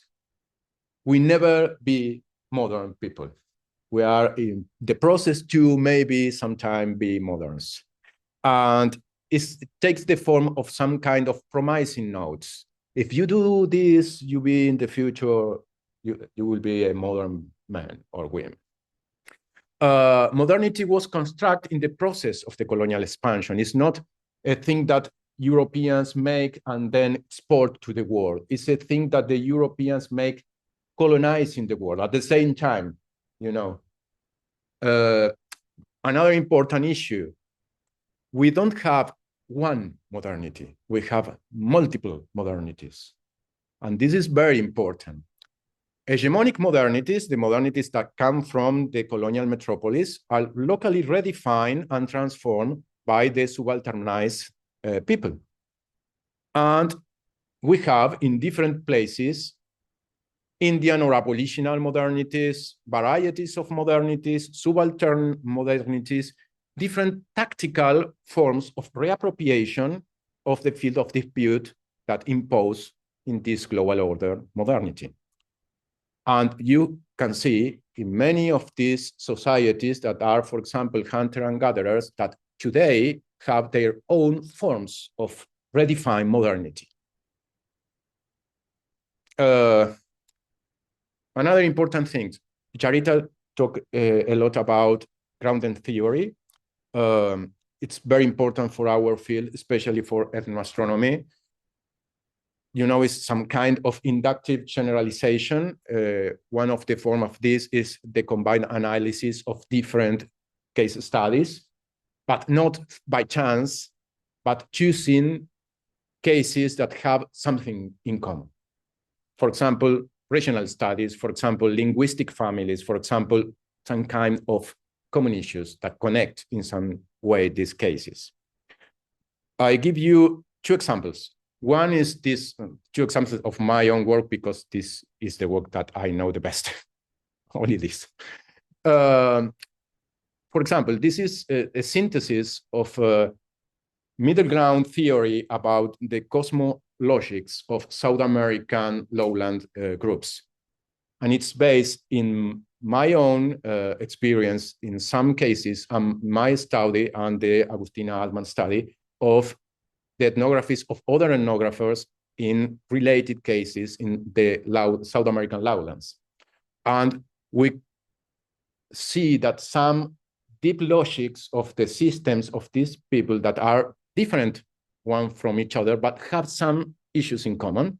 we never be modern people. We are in the process to maybe sometime be moderns. And it takes the form of some kind of promising notes. If you do this, you be in the future, you will be a modern man or woman. Modernity was constructed in the process of the colonial expansion. It's not a thing that Europeans make and then export to the world. It's a thing that the Europeans make colonizing the world at the same time, you know. Another important issue, we don't have one modernity, we have multiple modernities. And this is very important. Hegemonic modernities, the modernities that come from the colonial metropolis, are locally redefined and transformed by the subalternized people. And we have in different places Indian or abolitional modernities, varieties of modernities, subaltern modernities, different tactical forms of reappropriation of the field of dispute that impose in this global order modernity. And you can see in many of these societies that are, for example, hunter and gatherers, that today have their own forms of redefined modernity. Another important thing, Charita talked a lot about grounded theory. It's very important for our field, especially for ethnoastronomy. You know, it's some kind of inductive generalization. One of the forms of this is the combined analysis of different case studies, but not by chance. but choosing cases that have something in common. For example, regional studies, for example, linguistic families, for example, some kind of common issues that connect in some way these cases. I give you two examples. One is this, two examples of my own work, because this is the work that I know the best, only this. For example, this is a synthesis of a middle ground theory about the cosmologies of South American lowland groups. And it's based in my own experience in some cases, my study and the Agustina Altman study of the ethnographies of other ethnographers in related cases in the South American lowlands. And we see that some deep logics of the systems of these people that are different one from each other, but have some issues in common.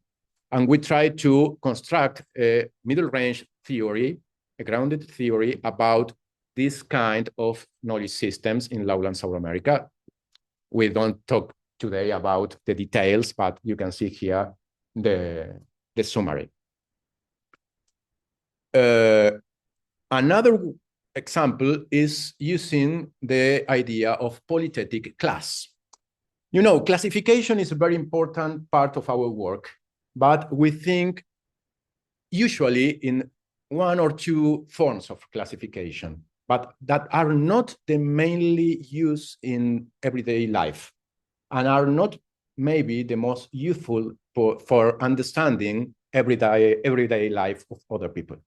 And we try to construct a middle range theory, a grounded theory about this kind of knowledge systems in lowland South America. We don't talk today about the details, but you can see here the summary. Another example is using the idea of polythetic class. You know, classification is a very important part of our work, but we think usually in one or two forms of classification, but that are not the mainly used in everyday life and are not maybe the most useful for understanding everyday life of other people.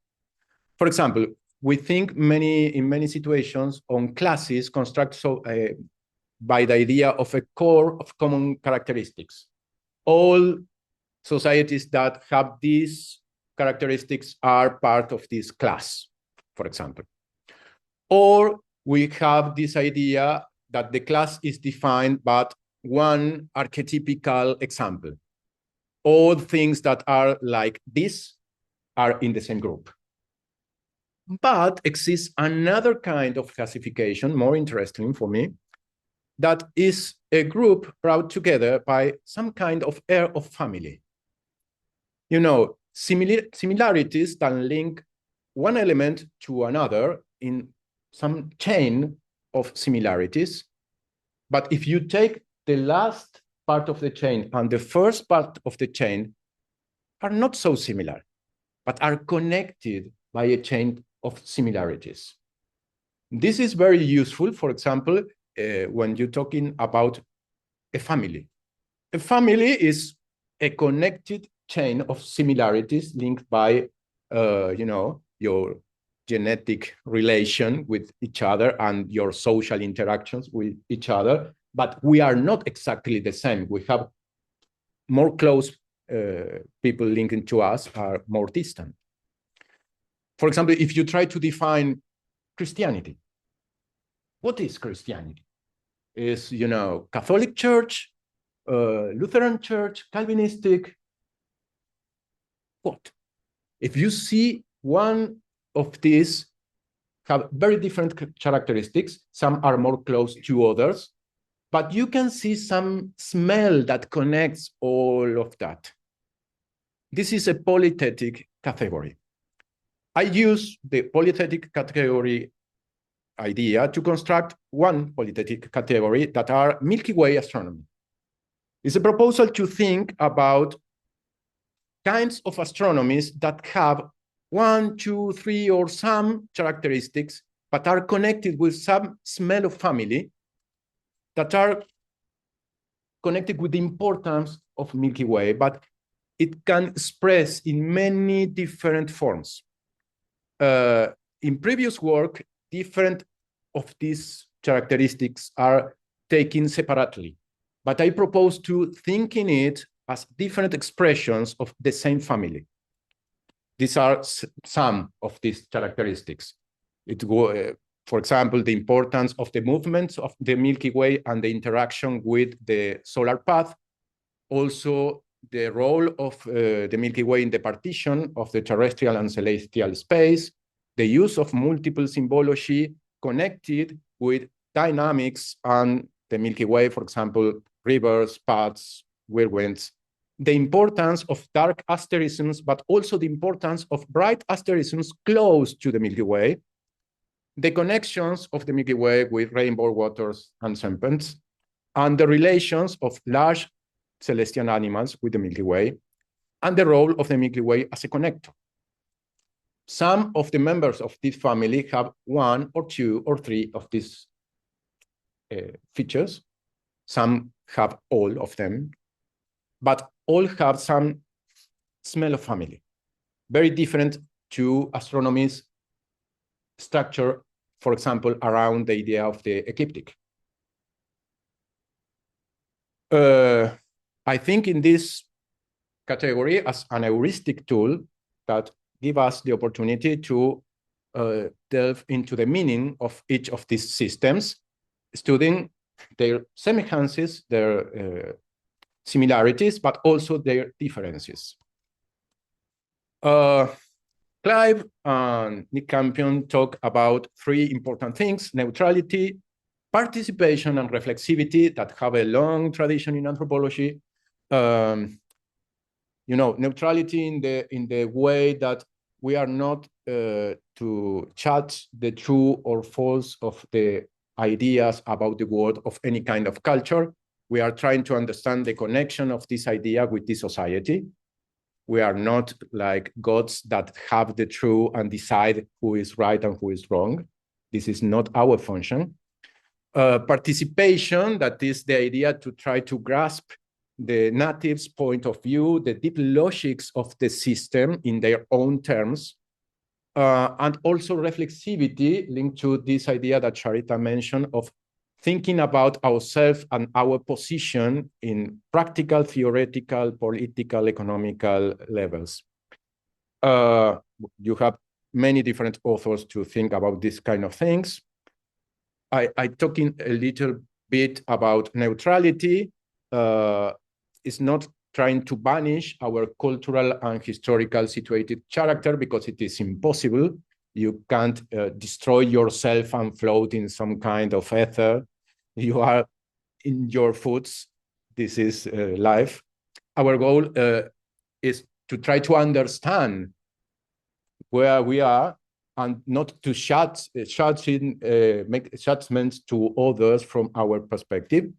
For example, we think in many situations on classes constructed by the idea of a core of common characteristics. All societies that have these characteristics are part of this class, for example. Or we have this idea that the class is defined by one archetypical example. All things that are like this are in the same group. But exists another kind of classification, more interesting for me, that is a group brought together by some kind of air of family. You know, similarities that link one element to another in some chain of similarities. But if you take the last part of the chain and the first part of the chain are not so similar, but are connected by a chain of similarities. This is very useful, for example, when you're talking about a family. A family is a connected chain of similarities linked by, you know, your genetic relation with each other and your social interactions with each other, but we are not exactly the same. We have more close people linking to us are more distant. For example, if you try to define Christianity, what is Christianity? Is, you know, Catholic Church, Lutheran Church, Calvinistic? What? If you see one of these have very different characteristics, some are more close to others, but you can see some smell that connects all of that. This is a polythetic category. I use the polythetic category idea to construct one polythetic category that are Milky Way astronomy. It's a proposal to think about kinds of astronomies that have 1, 2, 3, or some characteristics, but are connected with some smell of family that are connected with the importance of Milky Way, but it can express in many different forms. In previous work, different of these characteristics are taken separately, but I propose to think in it as different expressions of the same family. These are some of these characteristics. For example, the importance of the movements of the Milky Way and the interaction with the solar path. Also, the role of the Milky Way in the partition of the terrestrial and celestial space, the use of multiple symbology connected with dynamics and the Milky Way, for example, rivers, paths, whirlwinds, the importance of dark asterisms, but also the importance of bright asterisms close to the Milky Way, the connections of the Milky Way with rainbow waters and serpents, and the relations of large celestial animals with the Milky Way, and the role of the Milky Way as a connector. Some of the members of this family have one or two or three of these features. Some have all of them, but all have some smell of family, very different to astronomy's structure, for example, around the idea of the ecliptic. I think in this category as an heuristic tool that give us the opportunity to delve into the meaning of each of these systems, studying their semejances, their similarities, but also their differences. Clive and Nick Campion talk about three important things: neutrality, participation, and reflexivity that have a long tradition in anthropology. You know, neutrality in the way that we are not to judge the true or false of the ideas about the world of any kind of culture. We are trying to understand the connection of this idea with this society. We are not like gods that have the truth and decide who is right and who is wrong. This is not our function. Participation, that is the idea to try to grasp the natives' point of view, the deep logics of the system in their own terms, and also reflexivity linked to this idea that Charita mentioned of thinking about ourselves and our position in practical, theoretical, political, economical levels. You have many different authors to think about these kind of things. I talking a little bit about neutrality. It's not trying to banish our cultural and historical situated character, because it is impossible. You can't destroy yourself and float in some kind of ether. You are in your foots. This is life. Our goal is to try to understand where we are and not to make judgments to others from our perspective.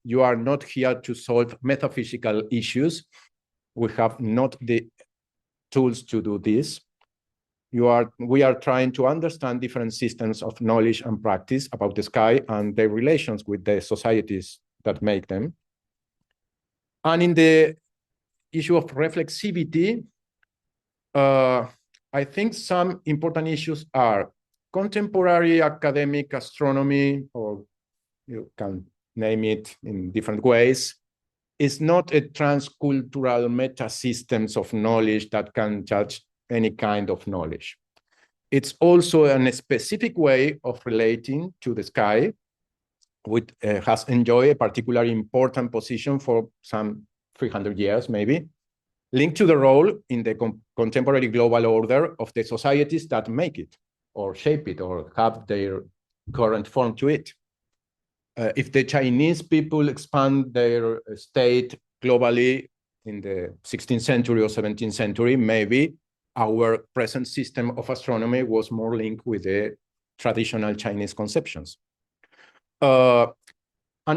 You are not here to solve metaphysical issues. We have not the tools to do this. We are trying to understand different systems of knowledge and practice about the sky and their relations with the societies that make them. And in the issue of reflexivity, I think some important issues are contemporary academic astronomy, or you can name it in different ways, is not a transcultural meta systems of knowledge that can judge any kind of knowledge. It's also a specific way of relating to the sky, which has enjoyed a particularly important position for some 300 years, maybe, linked to the role in the contemporary global order of the societies that make it, or shape it, or have their current form to it. If the Chinese people expand their state globally in the 16th century or 17th century, maybe our present system of astronomy was more linked with the traditional Chinese conceptions. And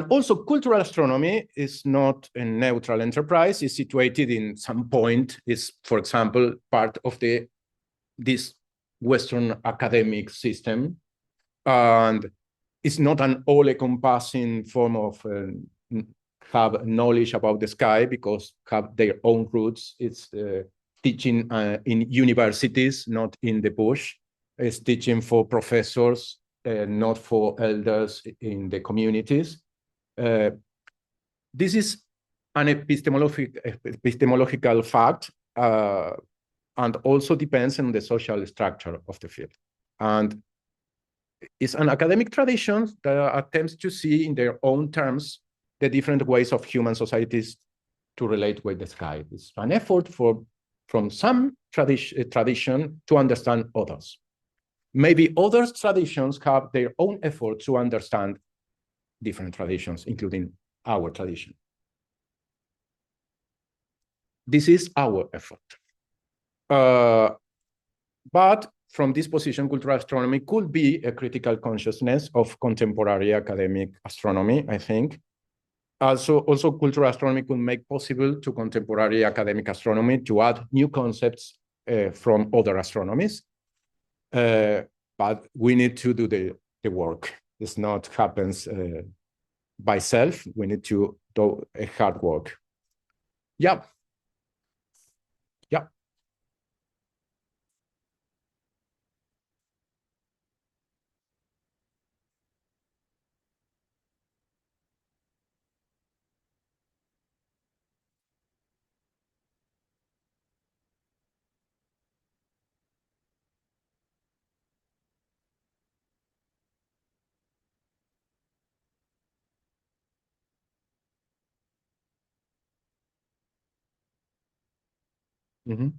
also cultural astronomy is not a neutral enterprise. It's situated in some point, is, for example, part of this Western academic system. And it's not an all-encompassing form of have knowledge about the sky, because have their own roots. It's teaching in universities, not in the bush. It's teaching for professors, not for elders in the communities. This is an epistemological fact, and also depends on the social structure of the field. And it's an academic tradition that attempts to see in their own terms the different ways of human societies to relate with the sky. It's an effort from some tradition to understand others. Maybe other traditions have their own effort to understand different traditions, including our tradition. This is our effort. But from this position, cultural astronomy could be a critical consciousness of contemporary academic astronomy, I think. Also, cultural astronomy could make possible to contemporary academic astronomy to add new concepts from other astronomies. But we need to do the work. It's not happens by self. We need to do a hard work. Yeah. Yeah. Mm-hmm.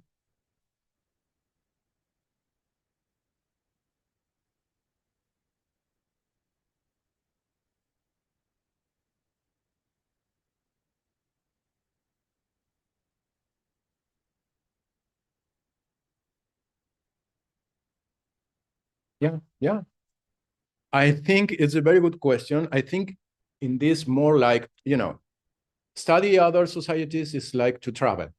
Yeah, yeah. I think it's a very good question. I think in this more like, study other societies is like to travel.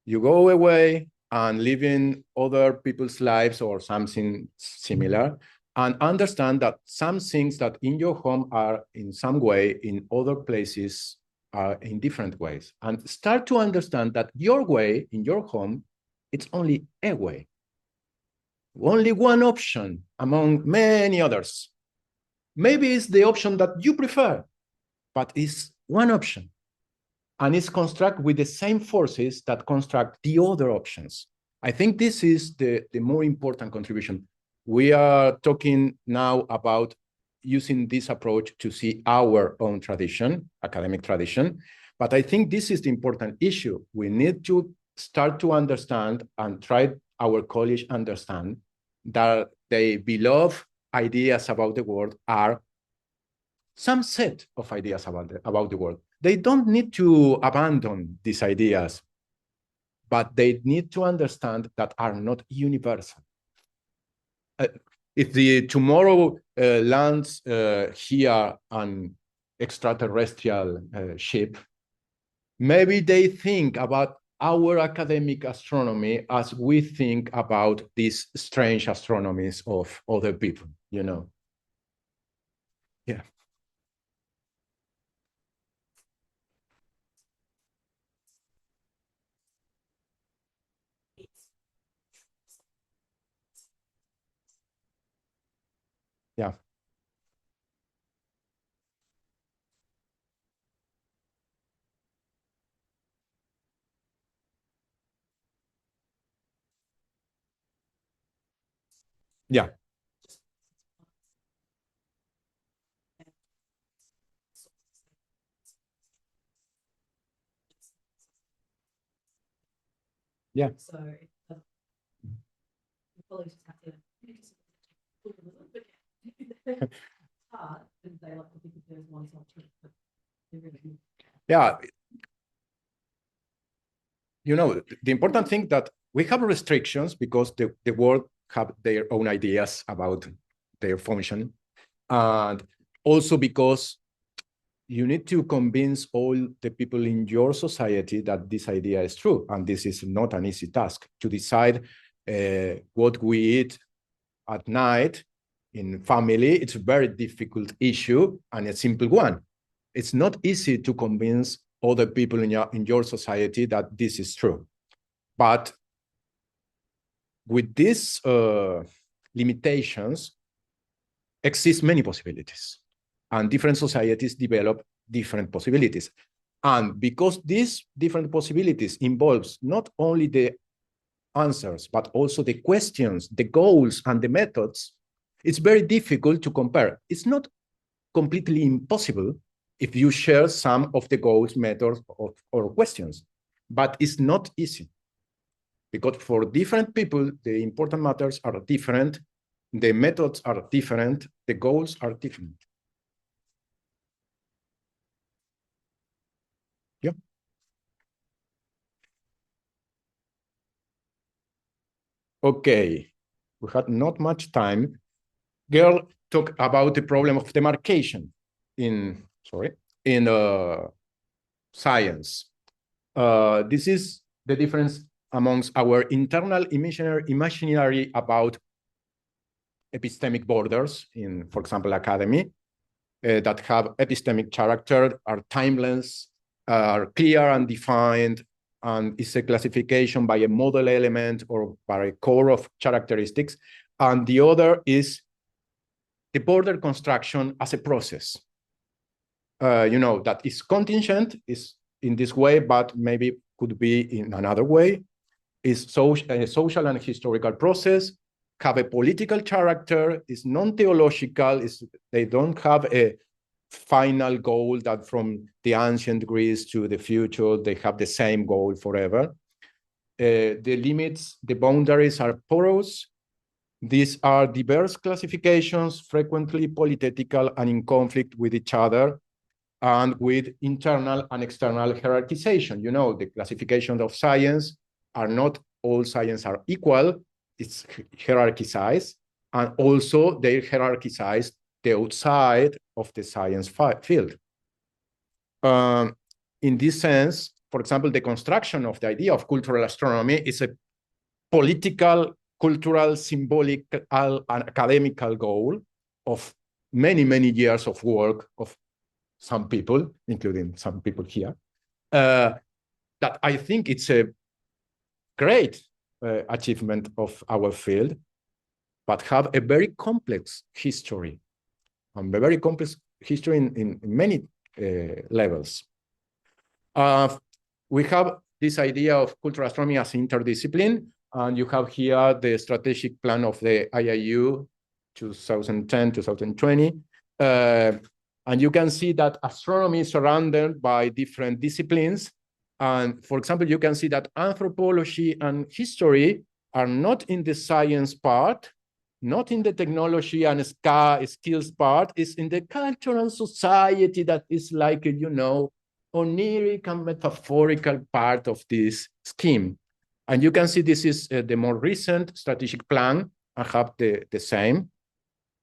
You go away and live in other people's lives or something similar, and understand that some things that in your home are in some way, in other places are in different ways. And start to understand that your way in your home, it's only a way. Only one option among many others. Maybe it's the option that you prefer, but it's one option. And it's constructed with the same forces that construct the other options. I think this is the more important contribution. We are talking now about using this approach to see our own tradition, academic tradition. But I think this is the important issue. We need to start to understand and try our colleagues understand that the beloved ideas about the world are some set of ideas about the world. They don't need to abandon these ideas, but they need to understand that are not universal. If the tomorrow lands here an extraterrestrial ship, maybe they think about our academic astronomy as we think about these strange astronomies of other people, Yeah. Yeah. Yeah. Yeah. So you probably just have to put a little bit hard, and they like to think that there's one side truth, but they're really Yeah. The important thing that we have restrictions because the world have their own ideas about their function. And also because you need to convince all the people in your society that this idea is true. And this is not an easy task to decide what we eat at night in family. It's a very difficult issue and a simple one. It's not easy to convince other people in your society that this is true. But with these limitations, exist many possibilities. And different societies develop different possibilities. And because these different possibilities involves not only the answers, but also the questions, the goals, and the methods, it's very difficult to compare. It's not completely impossible if you share some of the goals, methods, or questions, but it's not easy. Because for different people, the important matters are different, the methods are different, the goals are different. Okay, we had not much time. Girl talk about the problem of demarcation in science. This is the difference amongst our internal imaginary about epistemic borders in, for example, academy that have epistemic character, are timeless, are clear and defined, and is a classification by a model element or by a core of characteristics. And the other is the border construction as a process. That is contingent, is in this way, but maybe could be in another way, is a social and historical process, have a political character, is non-theological, they don't have a final goal that from the ancient Greece to the future, they have the same goal forever. The limits, the boundaries are porous. These are diverse classifications, frequently polythetical and in conflict with each other, and with internal and external hierarchization. The classification of science are not all science are equal, it's hierarchized, and also they hierarchize the outside of the science field. In this sense, for example, the construction of the idea of cultural astronomy is a political, cultural, symbolic, and academical goal of many, many years of work of some people, including some people here, that I think it's a great achievement of our field, but have a very complex history, and a very complex history in many levels. We have this idea of cultural astronomy as interdiscipline, and you have here the strategic plan of the IIU 2010-2020. And you can see that astronomy is surrounded by different disciplines. And for example, you can see that anthropology and history are not in the science part, not in the technology and skills part, is in the cultural society that is like, oniric and metaphorical part of this scheme. And you can see this is the more recent strategic plan. I have the same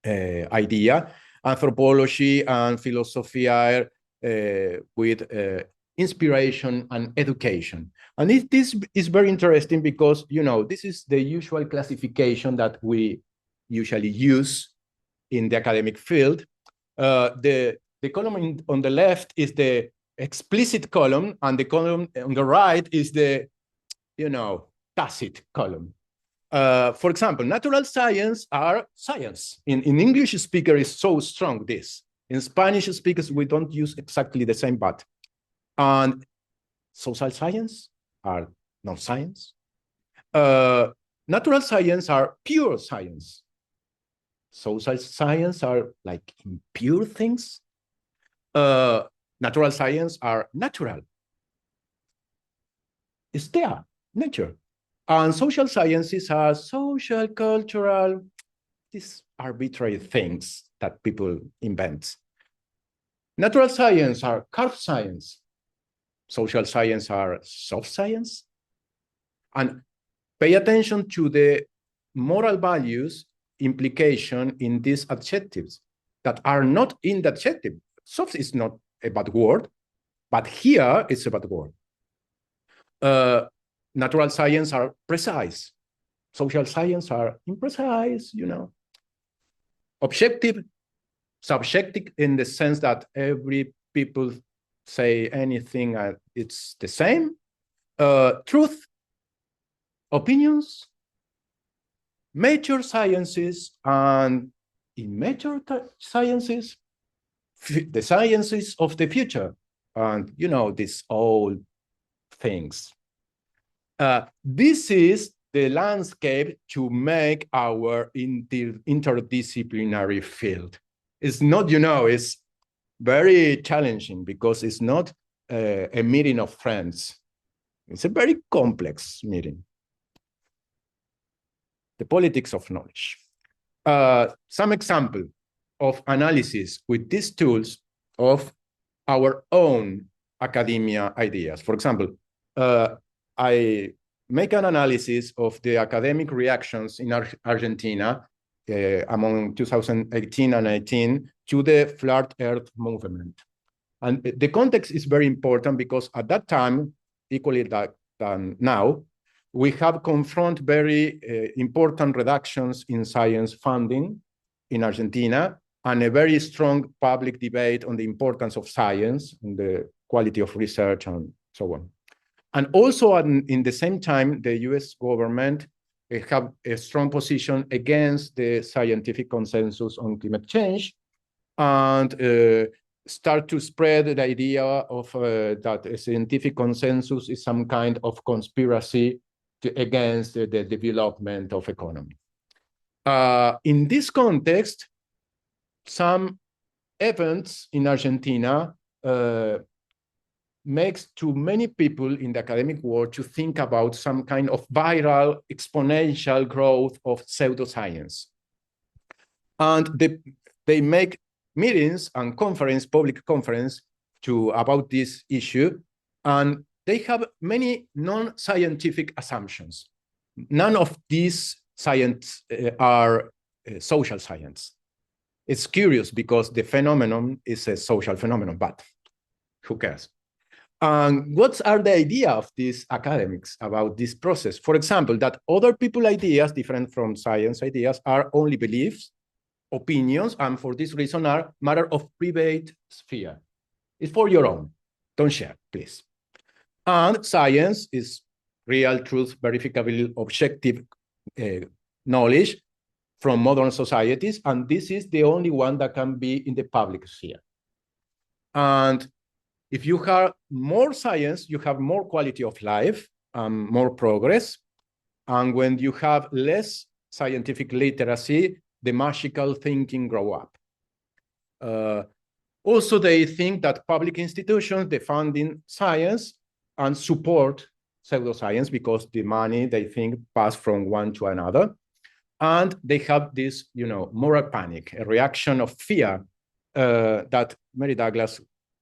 idea. Anthropology and philosophy are with inspiration and education. And this is very interesting because, this is the usual classification that we usually use in the academic field. The column on the left is the explicit column, and the column on the right is the, tacit column. For example, natural science are science. In English speaker is so strong this. In Spanish speakers, we don't use exactly the same, but. And social science are non-science. Natural science are pure science. Social science are like impure things. Natural science are natural. It's there, nature. And social sciences are social, cultural, these arbitrary things that people invent. Natural science are hard science. Social science are soft science. And pay attention to the moral values implication in these adjectives that are not in the adjective. Soft is not a bad word, but here it's a bad word. Natural science are precise. Social science are imprecise, Objective, subjective in the sense that every people say anything, it's the same. Truth, opinions, major sciences, and in major sciences, the sciences of the future, and these old things. This is the landscape to make our interdisciplinary field. It's not, it's very challenging because it's not a meeting of friends. It's a very complex meeting. The politics of knowledge. Some example of analysis with these tools of our own academia ideas. For example, I make an analysis of the academic reactions in Argentina among 2018 and 19 to the flat Earth movement. And the context is very important because at that time, equally than now, we have confronted very important reductions in science funding in Argentina and a very strong public debate on the importance of science and the quality of research and so on. And also in the same time, the US government have a strong position against the scientific consensus on climate change and start to spread the idea of that a scientific consensus is some kind of conspiracy against the development of economy. In this context, some events in Argentina makes too many people in the academic world to think about some kind of viral exponential growth of pseudoscience. And they make meetings and public conference about this issue, and they have many non-scientific assumptions. None of these science are social science. It's curious because the phenomenon is a social phenomenon, but who cares? And what are the idea of these academics about this process? For example, that other people ideas, different from science ideas, are only beliefs, opinions, and for this reason are matter of private sphere. It's for your own. Don't share, please. And science is real, truth, verifiable, objective knowledge from modern societies, and this is the only one that can be in the public sphere. And if you have more science, you have more quality of life, more progress. And when you have less scientific literacy, the magical thinking grow up. Also, they think that public institutions, they funding science and support pseudoscience because the money, they think, pass from one to another. And they have this, moral panic, a reaction of fear that Mary Douglas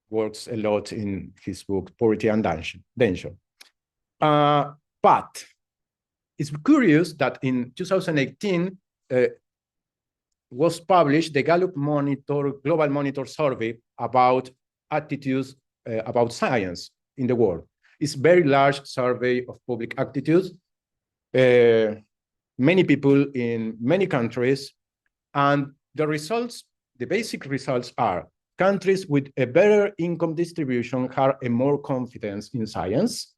works a lot in his book, Poverty and Danger. But it's curious that in 2018, was published the Gallup Global Monitor Survey about attitudes about science in the world. It's a very large survey of public attitudes, many people in many countries, and the results, the basic results are countries with a better income distribution have a more confidence in science.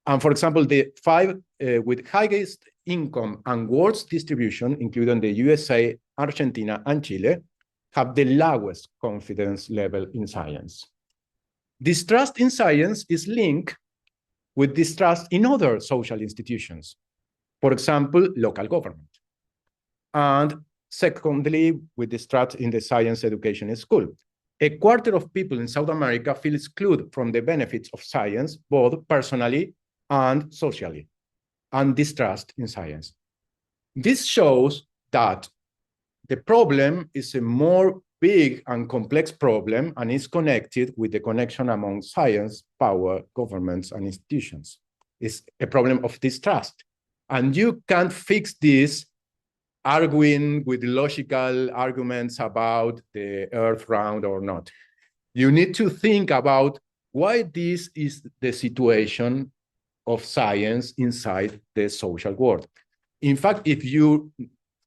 And for example, the 5 with highest income and worst distribution, including the USA, Argentina, and Chile, have the lowest confidence level in science. Distrust in science is linked with distrust in other social institutions, for example, local government. And secondly, with distrust in the science education in school. A quarter of people in South America feel excluded from the benefits of science, both personally and socially, and distrust in science. This shows that the problem is a more big and complex problem and is connected with the connection among science, power, governments, and institutions. It's a problem of distrust. And you can't fix this arguing with logical arguments about the earth round or not. You need to think about why this is the situation of science inside the social world. In fact, if you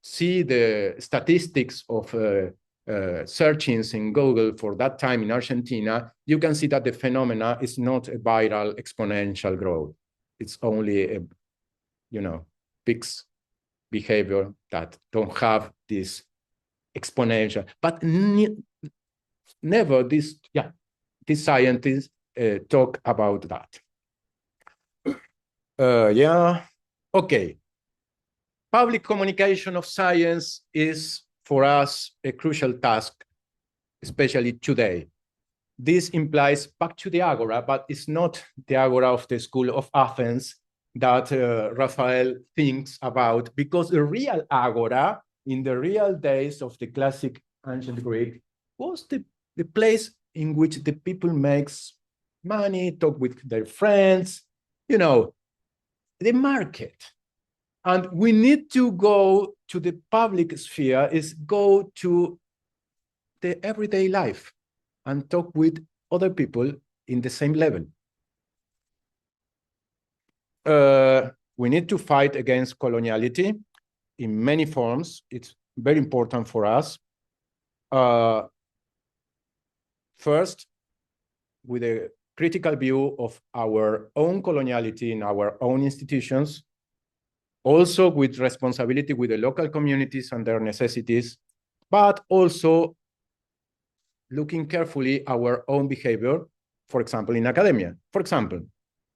see the statistics of searchings in Google for that time in Argentina, you can see that the phenomena is not a viral exponential growth. It's only a, fixed behavior that don't have this exponential, but never these scientists talk about that. Okay. Public communication of science is for us a crucial task, especially today. This implies back to the agora, but it's not the agora of the School of Athens that Raphael thinks about, because the real agora in the real days of the classic ancient Greek was the place in which the people makes money, talk with their friends, the market. And we need to go to the public sphere, is go to the everyday life and talk with other people in the same level. We need to fight against coloniality in many forms. It's very important for us. First, with a critical view of our own coloniality in our own institutions, also with responsibility with the local communities and their necessities, but also looking carefully our own behavior, for example, in academia. For example,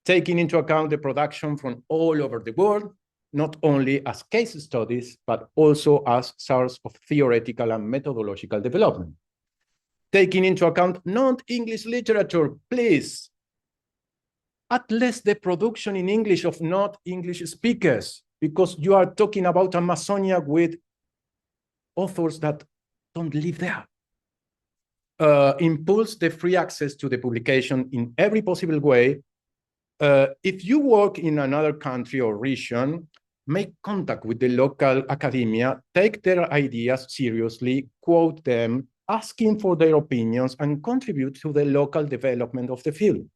taking into account the production from all over the world, not only as case studies, but also as source of theoretical and methodological development. Taking into account non-English literature, please. At least the production in English of not English speakers, because you are talking about Amazonia with authors that don't live there. Impulse the free access to the publication in every possible way. If you work in another country or region, make contact with the local academia, take their ideas seriously, quote them, asking for their opinions, and contribute to the local development of the field.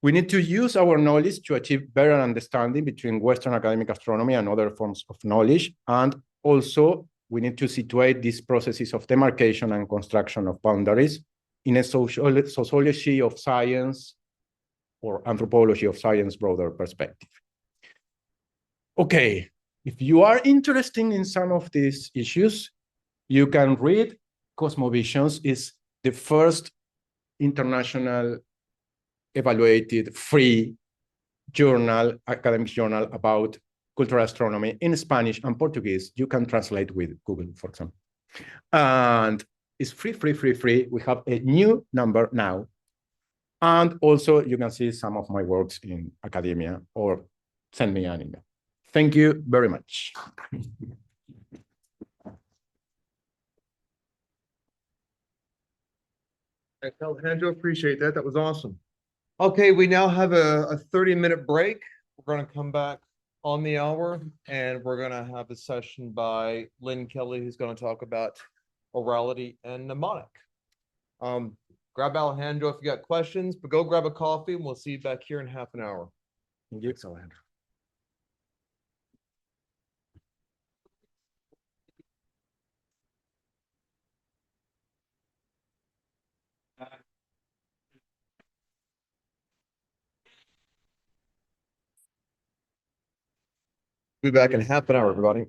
We need to use our knowledge to achieve better understanding between Western academic astronomy and other forms of knowledge. And also, we need to situate these processes of demarcation and construction of boundaries in a sociology of science or anthropology of science broader perspective. Okay, if you are interested in some of these issues, you can read Cosmovisions. Is the first international evaluated free journal, academic journal about cultural astronomy in Spanish and Portuguese. You can translate with Google, for example. And it's free. We have a new number now. And also you can see some of my works in academia or send me an email. Thank you very much. Thanks, Alejandro. Appreciate that. That was awesome. Okay, we now have a 30-minute break. We're going to come back on the hour, and we're going to have a session by Lynn Kelly, who's going to talk about orality and mnemonic. Grab Alejandro if you got questions, but go grab a coffee, and we'll see you back here in half an hour. Thanks, Alejandro. Be back in half an hour, everybody.